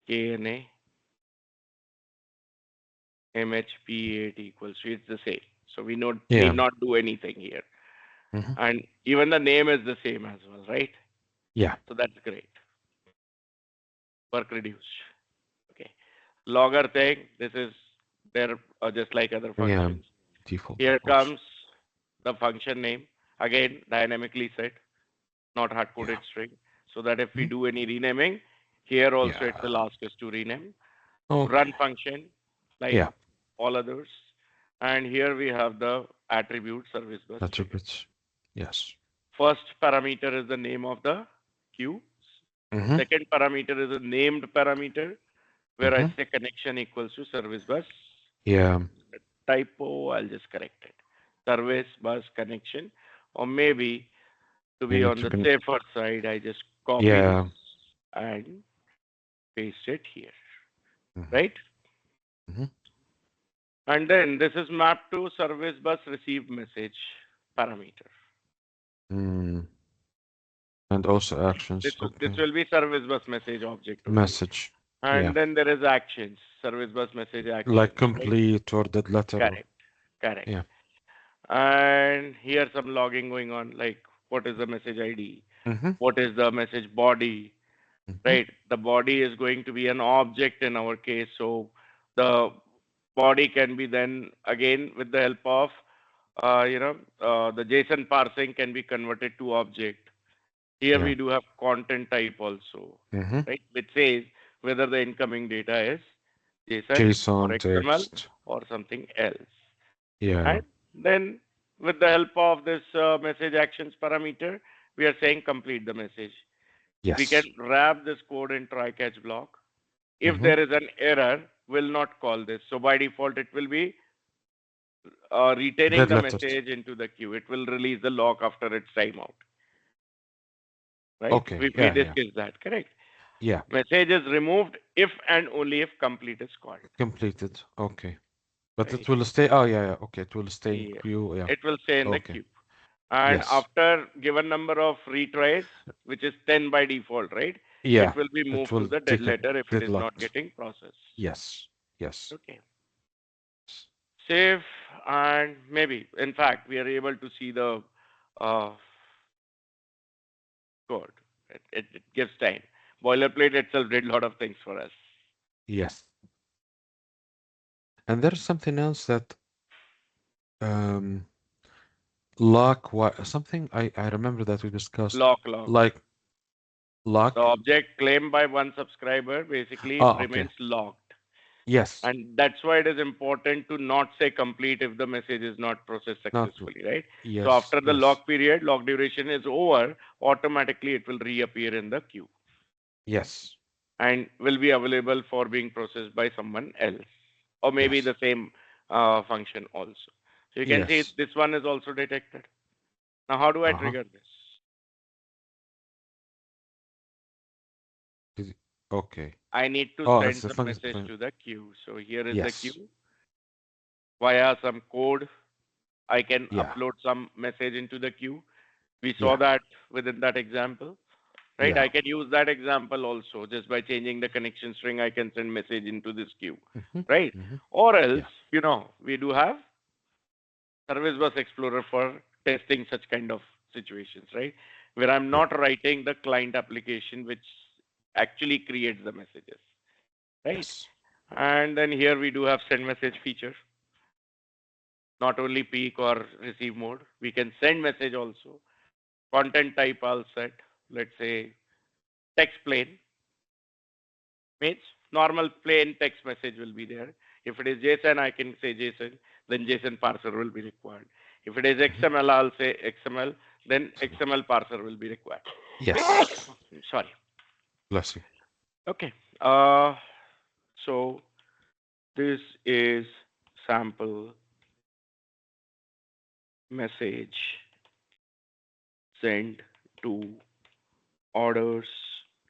S1: KNA MHP8 equals to, it's the same. So we need
S2: Yeah.
S1: not do anything here.
S2: Hmm.
S1: And even the name is the same as well, right?
S2: Yeah.
S1: So that's great. Work reduced. Okay. Logger thing, this is there just like other
S2: Yeah.
S1: functions.
S2: Default, of
S1: Here
S2: course.
S1: comes the function name. Again, dynamically set, not hard-coded
S2: Yeah.
S1: string. So that if we
S2: Mhm.
S1: do any renaming, here also it
S2: Yeah.
S1: will ask us to rename.
S2: Okay.
S1: Run function, like
S2: Yeah.
S1: all others. And here we have the attribute service bus trigger.
S2: Attributes. Yes.
S1: First parameter is the name of the queue.
S2: Mm-hmm.
S1: Second parameter is a named parameter where I
S2: Mm-hmm.
S1: say connection equals to service bus.
S2: Yeah.
S1: Typo, I'll just correct it. Service bus connection. Or maybe to
S2: You
S1: be
S2: need
S1: on
S2: to
S1: the
S2: con.
S1: safer side, I just copy this
S2: Yeah.
S1: and paste it here,
S2: Mm-hmm.
S1: right?
S2: Mm-hmm.
S1: And then this is mapped to service bus received message parameter.
S2: Mm. And also
S1: Right? This
S2: actions.
S1: this
S2: Okay.
S1: will be service bus message object only.
S2: Message.
S1: And
S2: Yeah.
S1: then there is actions, service bus message
S2: Like
S1: actions, right?
S2: complete or dead letter. Or...
S1: Correct, correct.
S2: Yeah.
S1: And here some logging going on, like what is the message ID?
S2: Mm-hmm.
S1: What is the message body?
S2: Mm-hmm.
S1: Right? The body is going to be an object in our case, so the body can be then again with the help of the JSON parsing can be converted to object. Here
S2: Yeah.
S1: we do have content type also,
S2: Mm-hmm.
S1: right? Which says whether the incoming data is JSON or
S2: JSON
S1: XML
S2: text.
S1: or something else.
S2: Yeah.
S1: And then with the help of this message actions parameter, we are saying complete the message. We can
S2: Yes.
S1: wrap this code in try catch block. If
S2: Mm-hmm.
S1: there is an error, will not call this. So by default, it will be retaining
S2: Dead
S1: the
S2: letters.
S1: message into the queue. It will release the lock after its timeout, right?
S2: Okay.
S1: We
S2: Yeah. Yeah.
S1: discussed that, correct?
S2: Yeah.
S1: Message is removed if and only if complete is called,
S2: Completed. Okay. But it
S1: right?
S2: will stay. Oh, yeah. Yeah. Okay. It will stay in
S1: Yeah.
S2: queue. Yeah.
S1: It will stay in the
S2: Okay.
S1: queue. And
S2: Yes.
S1: after given number of retries, which is 10 by default, right? It
S2: Yeah.
S1: will be
S2: It
S1: moved to
S2: will
S1: the dead
S2: take a
S1: letter if it is not
S2: deadlocked.
S1: getting processed.
S2: Yes. Yes.
S1: Okay. Save, and maybe, in fact, we are able to see the uh, code. It gives time. Boilerplate itself did a lot of things for us.
S2: Yes. And there's something else that um lock what something I remember that we discussed
S1: Lock.
S2: like
S1: The
S2: lock.
S1: object claimed by one subscriber basically
S2: Ah, okay.
S1: remains locked.
S2: Yes.
S1: And that's why it is important to not say complete if the message is not processed
S2: Not
S1: successfully, right? So
S2: yes.
S1: after the
S2: Yes.
S1: lock period, lock duration is over, automatically it will reappear in the queue
S2: Yes.
S1: and will be available for being processed by someone else, or maybe
S2: Yes.
S1: the same function also. So you can see
S2: Yes.
S1: this one is also detected. Now, how do I
S2: Uh-huh.
S1: trigger this?
S2: Did- Okay.
S1: I need to
S2: Oh, it's
S1: send
S2: the
S1: some
S2: function.
S1: message to the queue. So here is the
S2: Yes.
S1: queue. Via some code, I can
S2: Yeah.
S1: upload some message into the queue. We saw
S2: Yeah.
S1: that within that example, right?
S2: Yeah.
S1: I can use that example also. Just by changing the connection string, I can send message into this queue,
S2: Mm-hmm.
S1: right?
S2: Mm-hmm.
S1: Or else,
S2: Yeah.
S1: we do have Service Bus Explorer for testing such kind of situations, right? Where I'm
S2: Yeah.
S1: not writing the client application which actually creates the messages, right?
S2: Yes.
S1: And then here we do have send message feature, not only peak or receive mode. We can send message also. Content type I'll set, let's say text plain, means normal plain text message will be there. If it is JSON, I can say JSON, then JSON parser will be required. If it is
S2: Mm-hmm.
S1: XML, I'll say XML, then XML parser will be required.
S2: Yes.
S1: Sorry.
S2: Bless you.
S1: Okay. Uh, so this is sample message sent to orders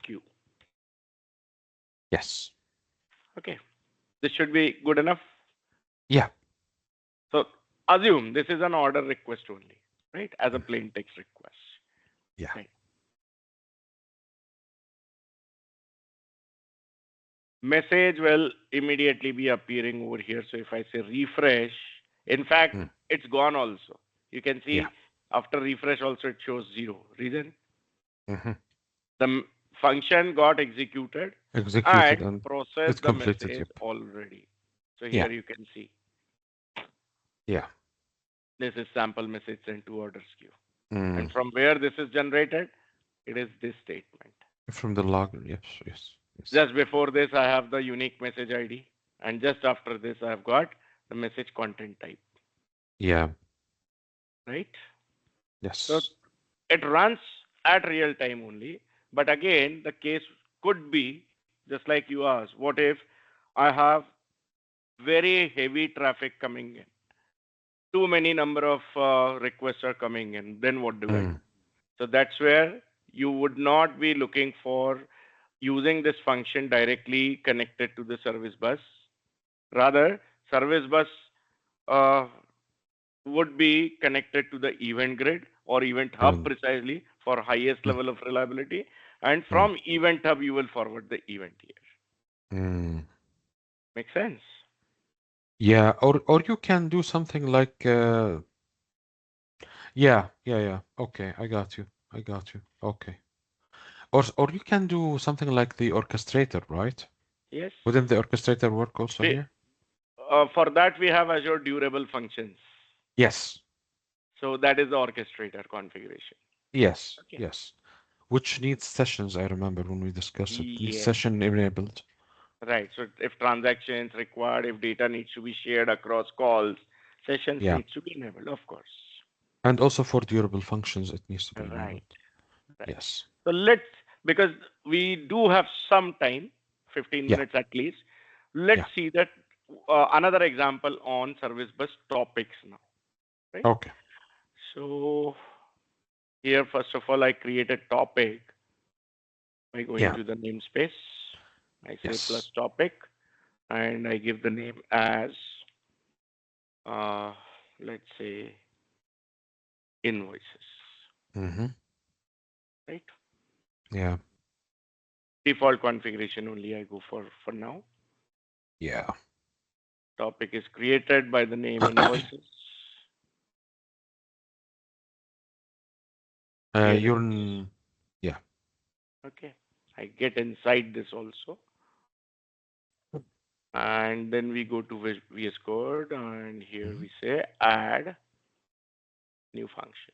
S1: queue.
S2: Yes.
S1: Okay. This should be good enough.
S2: Yeah.
S1: So assume this is an order request only, right? As a
S2: Mm.
S1: plain text request.
S2: Yeah.
S1: Right. Message will immediately be appearing over here. So if I say refresh, in fact,
S2: Mm.
S1: it's gone also. You can
S2: Yeah.
S1: see after refresh also it shows zero. Reason?
S2: Hmm.
S1: The function got executed
S2: Executed
S1: and
S2: and it's
S1: processed the
S2: completed.
S1: message
S2: Yep.
S1: already. So
S2: Yeah.
S1: here you can see
S2: Yeah.
S1: this is sample message sent to orders queue. And
S2: Mm.
S1: from where this is generated, it is this statement.
S2: From the log. Yes. Yes. Yes.
S1: Just before this, I have the unique message ID. And just after this, I have got the message content type,
S2: Yeah.
S1: right? So
S2: Yes.
S1: it runs at real time only. But again, the case could be just like you asked, what if I have very heavy traffic coming in? Too many number of requests are coming in. Then what do I do?
S2: Mm.
S1: So that's where you would not be looking for using this function directly connected to the service bus. Rather, service bus uh, would be connected to the event grid or event hub
S2: And
S1: precisely for highest
S2: mm.
S1: level of reliability. And
S2: Mm.
S1: from event hub, you will forward the event here.
S2: Mm.
S1: Make sense?
S2: Yeah. Or you can do something like yeah. Yeah. Yeah. Okay. I got you. I got you. Okay. Or you can do something like the orchestrator, right?
S1: Yes.
S2: Wouldn't the orchestrator work also
S1: We,
S2: here?
S1: for that, we have Azure durable functions.
S2: Yes.
S1: So that is the orchestrator configuration.
S2: Yes.
S1: Okay.
S2: Yes. Which needs sessions, I remember when we discussed it. Needs
S1: Yes.
S2: session enabled.
S1: Right. So if transactions required, if data needs to be shared across calls, sessions
S2: Yeah.
S1: needs to be enabled, of course.
S2: And also for durable functions, it needs to be
S1: Right.
S2: enabled.
S1: Right.
S2: Yes.
S1: So because we do have some time, 15
S2: Yeah.
S1: minutes at least, let's
S2: Yeah.
S1: see that another example on service bus topics now, right?
S2: Okay.
S1: So here, first of all, I create a topic by going
S2: Yeah.
S1: to the namespace. I say plus
S2: Yes.
S1: topic, and I give the name as, uh, let's say, invoices,
S2: Mm-hmm.
S1: right?
S2: Yeah.
S1: Default configuration only I go for now.
S2: Yeah.
S1: Topic is created by the name invoices. Here it
S2: You're
S1: is.
S2: yeah.
S1: Okay. I get inside this also. And then we go to VS Code and here
S2: Mm-hmm.
S1: we say add new function.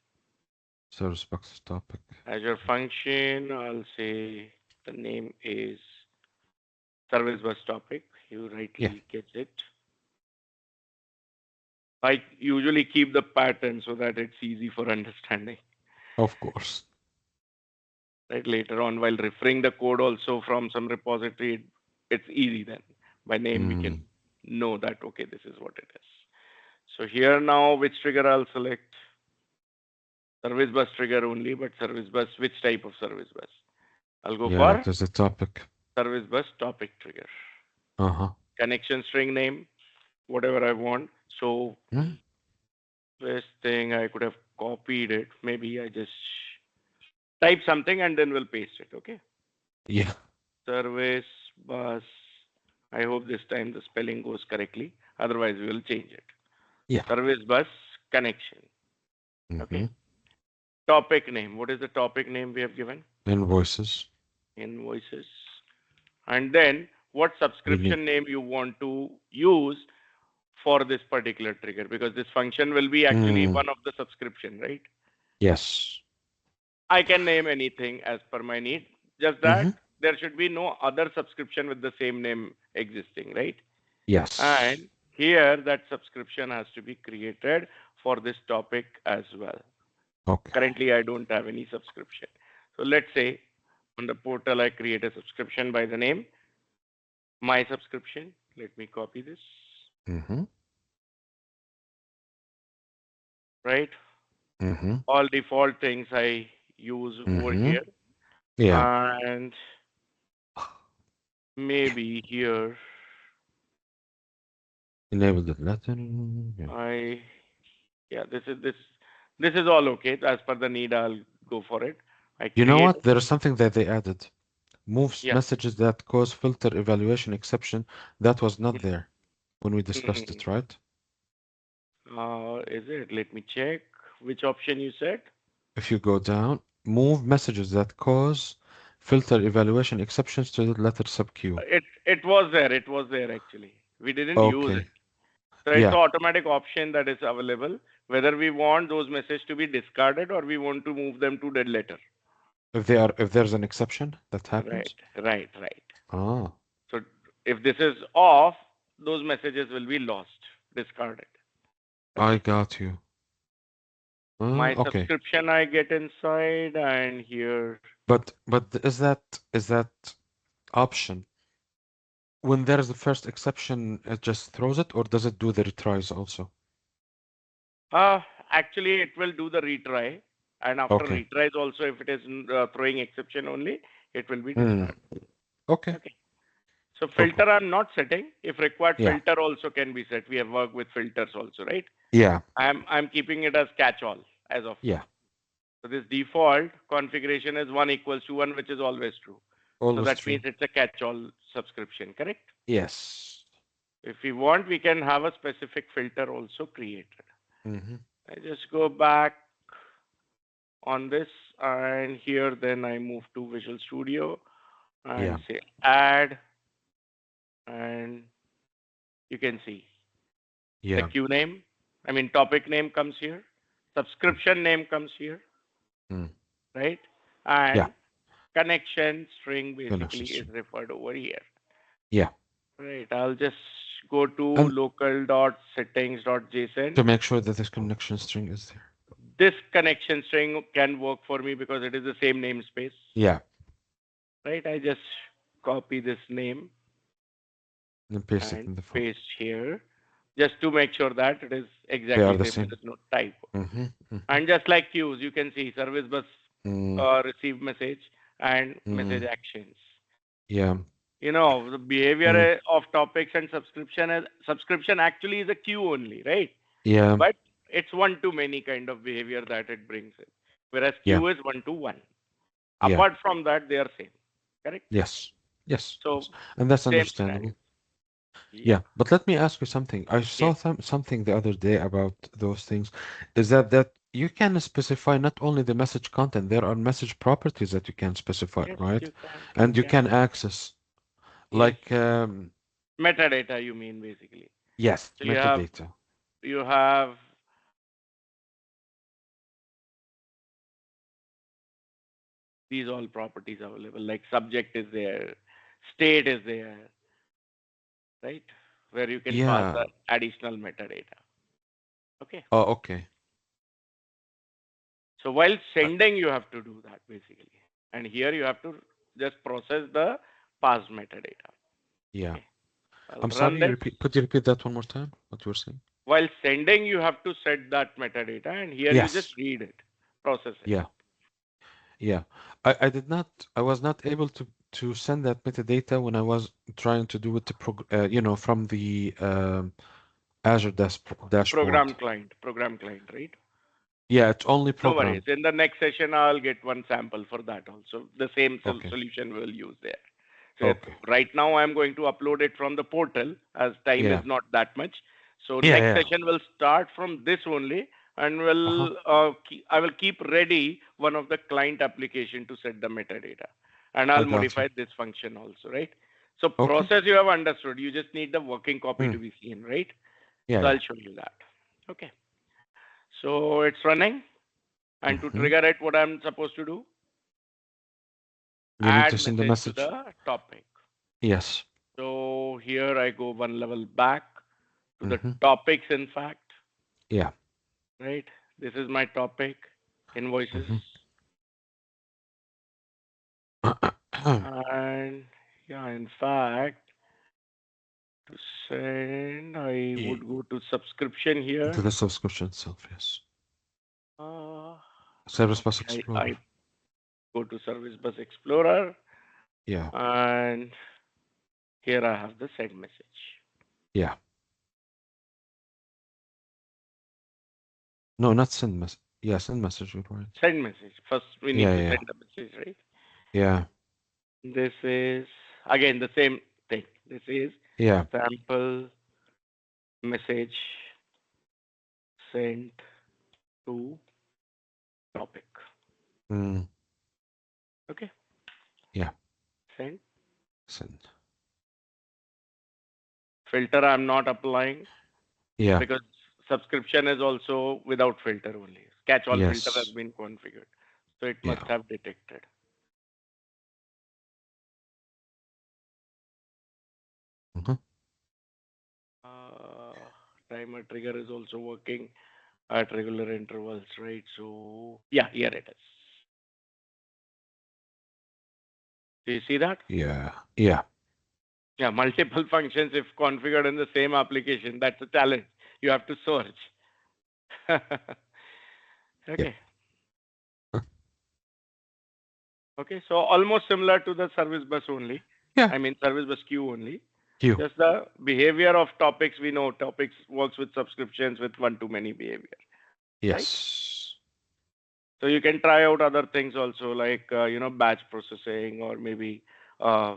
S2: Service box topic.
S1: Azure function, I'll say the name is service bus topic. You
S2: Yeah.
S1: rightly get it. I usually keep the pattern so that it's easy for understanding.
S2: Of course.
S1: Right later on, while referring the code also from some repository, it's easy then. By name, we can
S2: Mm.
S1: know that, okay, this is what it is. So here now, which trigger I'll select? Service bus trigger only, but service bus, which type of service bus? I'll go
S2: Yeah,
S1: for
S2: there's a topic.
S1: service bus topic trigger.
S2: Uh-huh.
S1: Connection string name, whatever I want. So
S2: Mm.
S1: this thing, I could have copied it. Maybe I just type something and then we'll paste it, okay?
S2: Yeah.
S1: Service bus. I hope this time the spelling goes correctly. Otherwise, we will change it.
S2: Yeah.
S1: Service bus connection.
S2: Mm-hmm.
S1: Okay. Topic name. What is the topic name we have given?
S2: Invoices.
S1: Invoices. And then what
S2: Unique.
S1: subscription name you want to use for this particular trigger? Because this function will be actually
S2: Mm.
S1: one of the subscription, right?
S2: Yes.
S1: I can name anything as per my need. Just
S2: Mm-hmm.
S1: that there should be no other subscription with the same name existing, right?
S2: Yes.
S1: And here that subscription has to be created for this topic as well.
S2: Okay.
S1: Currently, I don't have any subscription. So let's say on the portal, I create a subscription by the name my subscription. Let me copy this,
S2: Mm-hmm.
S1: right?
S2: Mm-hmm.
S1: All default things I use over
S2: Mm-hmm.
S1: here.
S2: Yeah.
S1: And
S2: Yeah.
S1: maybe here
S2: Enable the Latin. Yeah.
S1: I, yeah, this is all okay. As per the need, I'll go for it. I
S2: You know
S1: create
S2: what? There is something that they added. Moves
S1: Yeah.
S2: messages that cause filter evaluation exception. That was not there when we discussed
S1: Mhm.
S2: it, right?
S1: Is it? Let me check. Which option you said?
S2: If you go down, move messages that cause filter evaluation exceptions to the letter sub Q.
S1: It was there. It was there actually. We didn't use it.
S2: Okay.
S1: So it's an
S2: Yeah.
S1: automatic option that is available, whether we want those messages to be discarded or we want to move them to dead letter.
S2: If there's an exception that
S1: Right,
S2: happens.
S1: right, right.
S2: Ah,
S1: So if this is off, those messages will be lost, discarded.
S2: I
S1: Okay.
S2: got you.
S1: My
S2: Okay.
S1: subscription I get inside, and here,
S2: But is that option when there's the first exception, it just throws it, or does it do the retries also?
S1: uh, actually it will do the retry, and after
S2: Okay.
S1: retries also, if it is throwing exception only, it will be
S2: Mm.
S1: discarded.
S2: Okay.
S1: Okay. So
S2: Okay.
S1: filter I'm not setting. If required,
S2: Yeah.
S1: filter also can be set. We have worked with filters also, right?
S2: Yeah.
S1: I'm keeping it as catch-all as of now.
S2: Yeah.
S1: So this default configuration is 1 = 1, which is always true. So
S2: Always
S1: that means
S2: true.
S1: it's a catch-all subscription, correct?
S2: Yes.
S1: If we want, we can have a specific filter also created.
S2: Mm-hmm.
S1: I just go back on this, and here then I move to Visual Studio and
S2: Yeah.
S1: say add, and you can see the
S2: Yeah.
S1: queue name, I mean topic name comes here,
S2: Mm.
S1: subscription name comes here,
S2: Mm.
S1: right?
S2: Yeah.
S1: And connection string
S2: Connection
S1: basically is
S2: string.
S1: referred over here.
S2: Yeah.
S1: Right. I'll just go to
S2: And to
S1: local.settings.json.
S2: make sure that this connection string is there.
S1: This connection string can work for me because it is the same namespace.
S2: Yeah.
S1: Right. I just copy this name
S2: And then paste it
S1: and
S2: in the file.
S1: paste here just to make sure that it is
S2: They are
S1: exactly
S2: the
S1: same. There
S2: same.
S1: is no typo.
S2: Mm-hmm. Mm-hmm.
S1: And just like queues, you can see service bus
S2: Mm.
S1: receive message and message
S2: Mm.
S1: actions.
S2: Yeah.
S1: The
S2: Mm.
S1: behavior of topics and subscription actually is a queue only, right?
S2: Yeah.
S1: But it's one to many kind of behavior that it brings in, whereas
S2: Yeah.
S1: queue is one to one.
S2: Yeah.
S1: Apart from that, they are same, correct?
S2: Yes. Yes.
S1: So
S2: Yes. And that's
S1: same scenario.
S2: understandable.
S1: Yeah.
S2: Yeah, but let me ask you something. I saw
S1: Yes.
S2: something the other day about those things. Is that you can specify not only the message content, there are message properties that you can specify,
S1: Yes,
S2: right?
S1: you can. You
S2: And you
S1: can.
S2: can access
S1: Yes.
S2: like
S1: Metadata, you mean basically.
S2: yes,
S1: So
S2: metadata.
S1: you have these all properties available. Like subject is there, state is there, right? Where you can pass
S2: Yeah.
S1: the additional metadata. Okay.
S2: Oh, okay.
S1: So while
S2: Uh,
S1: sending, you have to do that basically. And here you have to just process the passed metadata.
S2: yeah.
S1: Okay. I'll
S2: I'm
S1: run
S2: sorry,
S1: this.
S2: repeat. Could you repeat that one more time? What you were saying?
S1: While sending, you have to set that metadata, and here you just
S2: Yes.
S1: read it, process it.
S2: Yeah. Yeah. I did not. I was not able to send that metadata when I was trying to do it to from the Azure dashboard.
S1: Program client, right?
S2: Yeah, it's only
S1: No worries.
S2: program.
S1: In the next session, I'll get one sample for that also. The same
S2: Okay.
S1: solution we'll use there. So
S2: Okay.
S1: right now, I'm going to upload it from the portal as time is
S2: Yeah.
S1: not that much. So
S2: Yeah,
S1: next
S2: yeah.
S1: session will start from this only, and
S2: Uh-huh.
S1: I will keep ready one of the client application to set the metadata, and I'll
S2: I got you.
S1: modify this function also, right? So
S2: Okay.
S1: process you have understood. You just need the working copy
S2: Mm.
S1: to be seen, right?
S2: Yeah,
S1: So
S2: yeah.
S1: I'll show you that. Okay. So it's running. And to
S2: Mm-hmm.
S1: trigger it, what I'm supposed to do?
S2: You need to
S1: Add
S2: send a
S1: message to
S2: message.
S1: the topic.
S2: Yes.
S1: So here I go one level back to the
S2: Mm-hmm.
S1: topics, in fact,
S2: Yeah.
S1: right? This is my topic, invoices.
S2: Mm-hmm.
S1: And yeah, in fact, to send, I
S2: Yeah.
S1: would go to subscription
S2: To
S1: here.
S2: the subscription itself, yes.
S1: Uh,
S2: Service Bus
S1: okay, I
S2: Explorer.
S1: go to Service Bus Explorer,
S2: Yeah.
S1: and here I have the send message.
S2: Yeah. No, not send message. Yeah, send message, you're right.
S1: Send message. First, we need
S2: Yeah,
S1: to
S2: yeah,
S1: send a message, right?
S2: yeah.
S1: This is again the same thing. This is
S2: Yeah.
S1: sample message sent to topic.
S2: Mm,
S1: Okay,
S2: yeah.
S1: send.
S2: Send.
S1: Filter I'm not applying
S2: Yeah.
S1: because subscription is also without filter only. Catch all filter has
S2: Yes.
S1: been configured. So it must
S2: Yeah.
S1: have detected.
S2: Mhm.
S1: Uh, Timer trigger is also working at regular intervals, right? So yeah, here it is. Do you see that?
S2: Yeah. Yeah.
S1: Yeah, multiple functions if configured in the same application. That's a challenge. You have to search.
S2: Yep.
S1: Okay.
S2: Huh.
S1: Okay. So almost similar to the service bus only.
S2: Yeah.
S1: I mean service bus queue only.
S2: You.
S1: Just the behavior of topics we know. Topics works with subscriptions with one to many behavior, right?
S2: Yes.
S1: So you can try out other things also like batch processing or maybe uh,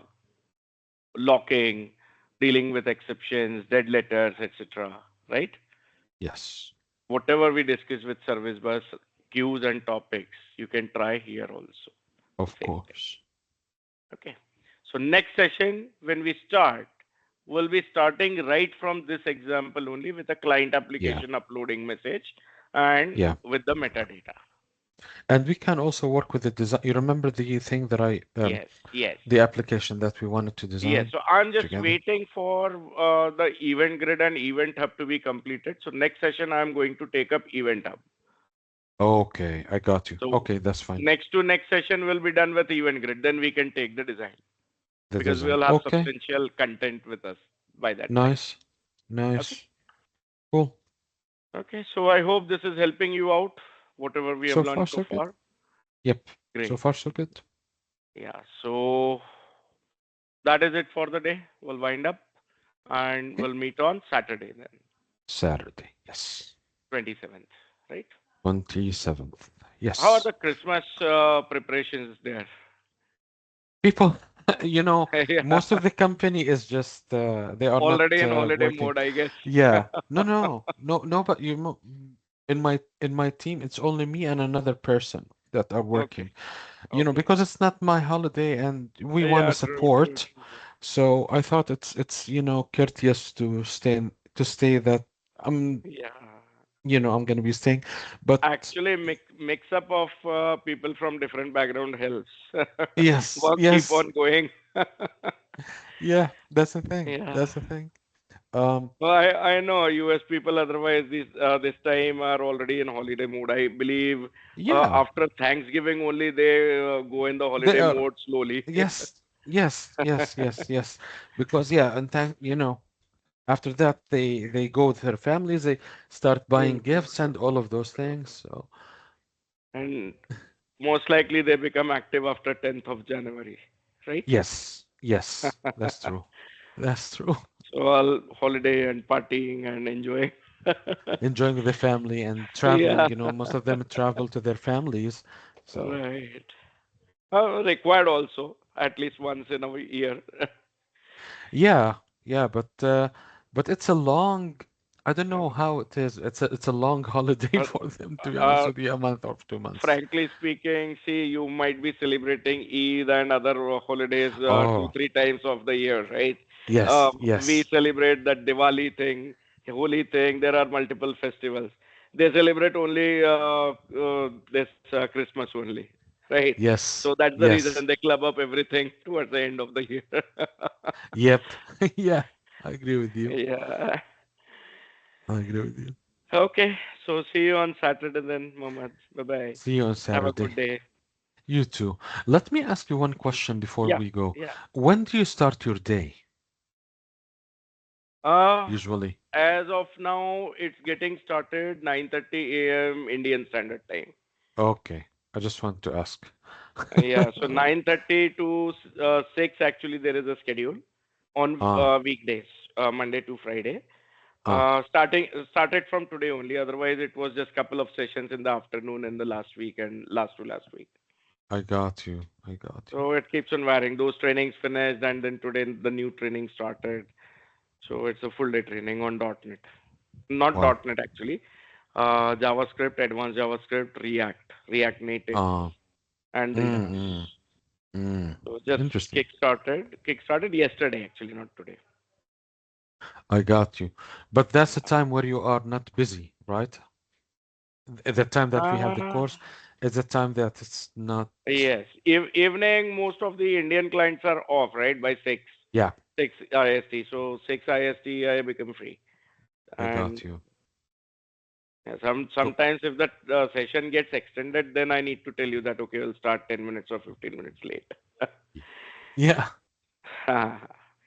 S1: locking, dealing with exceptions, dead letters, etc. Right?
S2: Yes.
S1: Whatever we discuss with service bus, queues and topics, you can try here also.
S2: Of
S1: Same thing.
S2: course.
S1: Okay. So next session, when we start, we'll be starting right from this example only with a client
S2: Yeah.
S1: application uploading message and
S2: Yeah.
S1: with the metadata.
S2: And we can also work with the design. You remember the thing that
S1: Yes, yes.
S2: the application that we wanted to
S1: Yes,
S2: design
S1: so I'm just
S2: together?
S1: waiting for the event grid and event hub to be completed. So next session I'm going to take up event hub.
S2: Okay, I got you.
S1: So
S2: Okay, that's fine.
S1: next to next session will be done with event grid. Then we can take the design
S2: The
S1: because
S2: design.
S1: we'll have
S2: Okay,
S1: substantial content with us by that time.
S2: nice.
S1: Okay.
S2: Nice. Cool.
S1: Okay. So I hope this is helping you out, whatever we have
S2: So
S1: learned
S2: far,
S1: so
S2: so good.
S1: far.
S2: Yep. So
S1: Great.
S2: far, so good.
S1: Yeah. So that is it for the day. We'll wind up and
S2: Okay.
S1: we'll meet on Saturday then,
S2: Saturday. Yes.
S1: 27th, right?
S2: 27th.
S1: How are
S2: Yes.
S1: the Christmas preparations there?
S2: People,
S1: Yeah.
S2: most of the company is just they are not
S1: Already in holiday
S2: working.
S1: mode, I guess.
S2: Yeah. No, but in my team, it's only me and another person that are
S1: Okay.
S2: working.
S1: Okay.
S2: Because it's not my holiday and we want to
S1: Yeah, true, true,
S2: support.
S1: true.
S2: So I thought it's courteous to stay that I'm
S1: Yeah.
S2: I'm gonna be staying. But
S1: Actually, mix up of people from different background helps.
S2: yes,
S1: Work keep
S2: yes,
S1: on going.
S2: yeah, that's the thing.
S1: Yeah.
S2: That's the thing. Um,
S1: Well, I know US people otherwise this time are already in holiday mood. I believe
S2: yeah,
S1: after Thanksgiving only they go in the
S2: they
S1: holiday
S2: are.
S1: mode slowly.
S2: Yes, yes, yes, yes, yes. Because yeah, and after that they go with their families, they start buying gifts and all of those things. So
S1: And most likely they become active after 10th of January, right?
S2: yes, yes, that's true. That's true.
S1: So all holiday and partying and enjoying.
S2: Enjoying with the family and traveling,
S1: Yeah,
S2: most of them travel to their families. So
S1: right. Required also at least once in a year.
S2: yeah, yeah, but it's a long, I don't know how it is. It's a long holiday
S1: Uh,
S2: for them, to be honest
S1: uh,
S2: with you, a month or 2 months.
S1: Frankly speaking, see, you might be celebrating Eid and other holidays two,
S2: Oh,
S1: three times of the year, right?
S2: yes,
S1: We
S2: yes,
S1: celebrate that Diwali thing, Holi thing. There are multiple festivals. They celebrate only this Christmas only, right? So
S2: yes,
S1: that's the reason
S2: yes.
S1: they club up everything towards the end of the year.
S2: Yep. Yeah, I agree with you.
S1: Yeah.
S2: I agree with you.
S1: Okay. So see you on Saturday then, Mohammed. Bye bye.
S2: See you on
S1: Have a
S2: Saturday.
S1: good day.
S2: You too. Let me ask you one
S1: Okay.
S2: question before
S1: Yeah.
S2: we go.
S1: Yeah.
S2: When do you start your day,
S1: Uh,
S2: usually?
S1: as of now, it's getting started 9:30 a.m. Indian Standard Time.
S2: Okay, I just want to ask.
S1: Yeah, so 9:30 to 6 actually there is a schedule on
S2: Ah,
S1: weekdays, Monday to Friday.
S2: ah,
S1: Started from today only. Otherwise, it was just couple of sessions in the afternoon in the last week and last to last week.
S2: I got you. I got you.
S1: So it keeps on varying. Those trainings finished, and then today the new training started. So it's a full day training on .NET. Not
S2: Wow.
S1: .NET actually. JavaScript, Advanced JavaScript, React Native,
S2: Uh,
S1: and
S2: mm,
S1: Redux.
S2: mm, mm.
S1: So just
S2: Interesting.
S1: kick started yesterday actually, not today.
S2: I got you. But that's the time where you are not busy, right? The time that we have the
S1: Uh,
S2: course is the time that it's not.
S1: yes. Evening, most of the Indian clients are off, right, by
S2: Yeah,
S1: 6 IST. So 6 IST, I become free.
S2: I
S1: And
S2: got you. Oh,
S1: sometimes if that session gets extended, then I need to tell you that, okay, we'll start 10 minutes or 15 minutes late.
S2: y- yeah.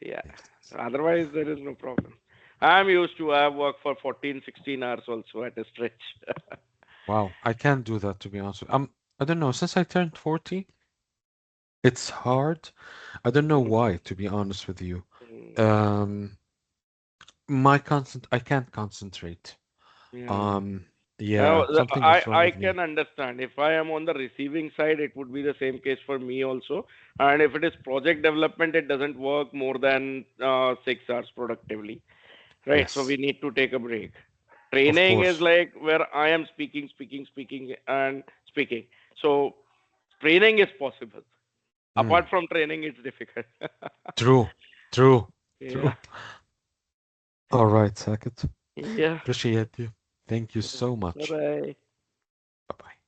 S1: Yeah.
S2: Yes.
S1: Otherwise, there is no problem. I'm used to, I have worked for 14, 16 hours also at a stretch.
S2: Wow, I can't do that to be honest. I don't know. Since I turned 40, it's hard. I don't know why, to be honest with you.
S1: Mm,
S2: Um, I can't concentrate.
S1: yeah.
S2: Um,
S1: Now,
S2: yeah, something
S1: I
S2: is wrong
S1: I
S2: with me.
S1: can understand. If I am on the receiving side, it would be the same case for me also. And if it is project development, it doesn't work more than 6 hours productively, right? So we
S2: Yes,
S1: need to take a break.
S2: of
S1: Training is
S2: course.
S1: like where I am speaking, speaking, speaking, and speaking. So training is possible.
S2: Mm,
S1: Apart from training, it's difficult.
S2: true, true,
S1: Yeah.
S2: true. All right, Saket.
S1: Yeah.
S2: Appreciate you. Thank you so
S1: Bye
S2: much.
S1: bye.
S2: Bye bye.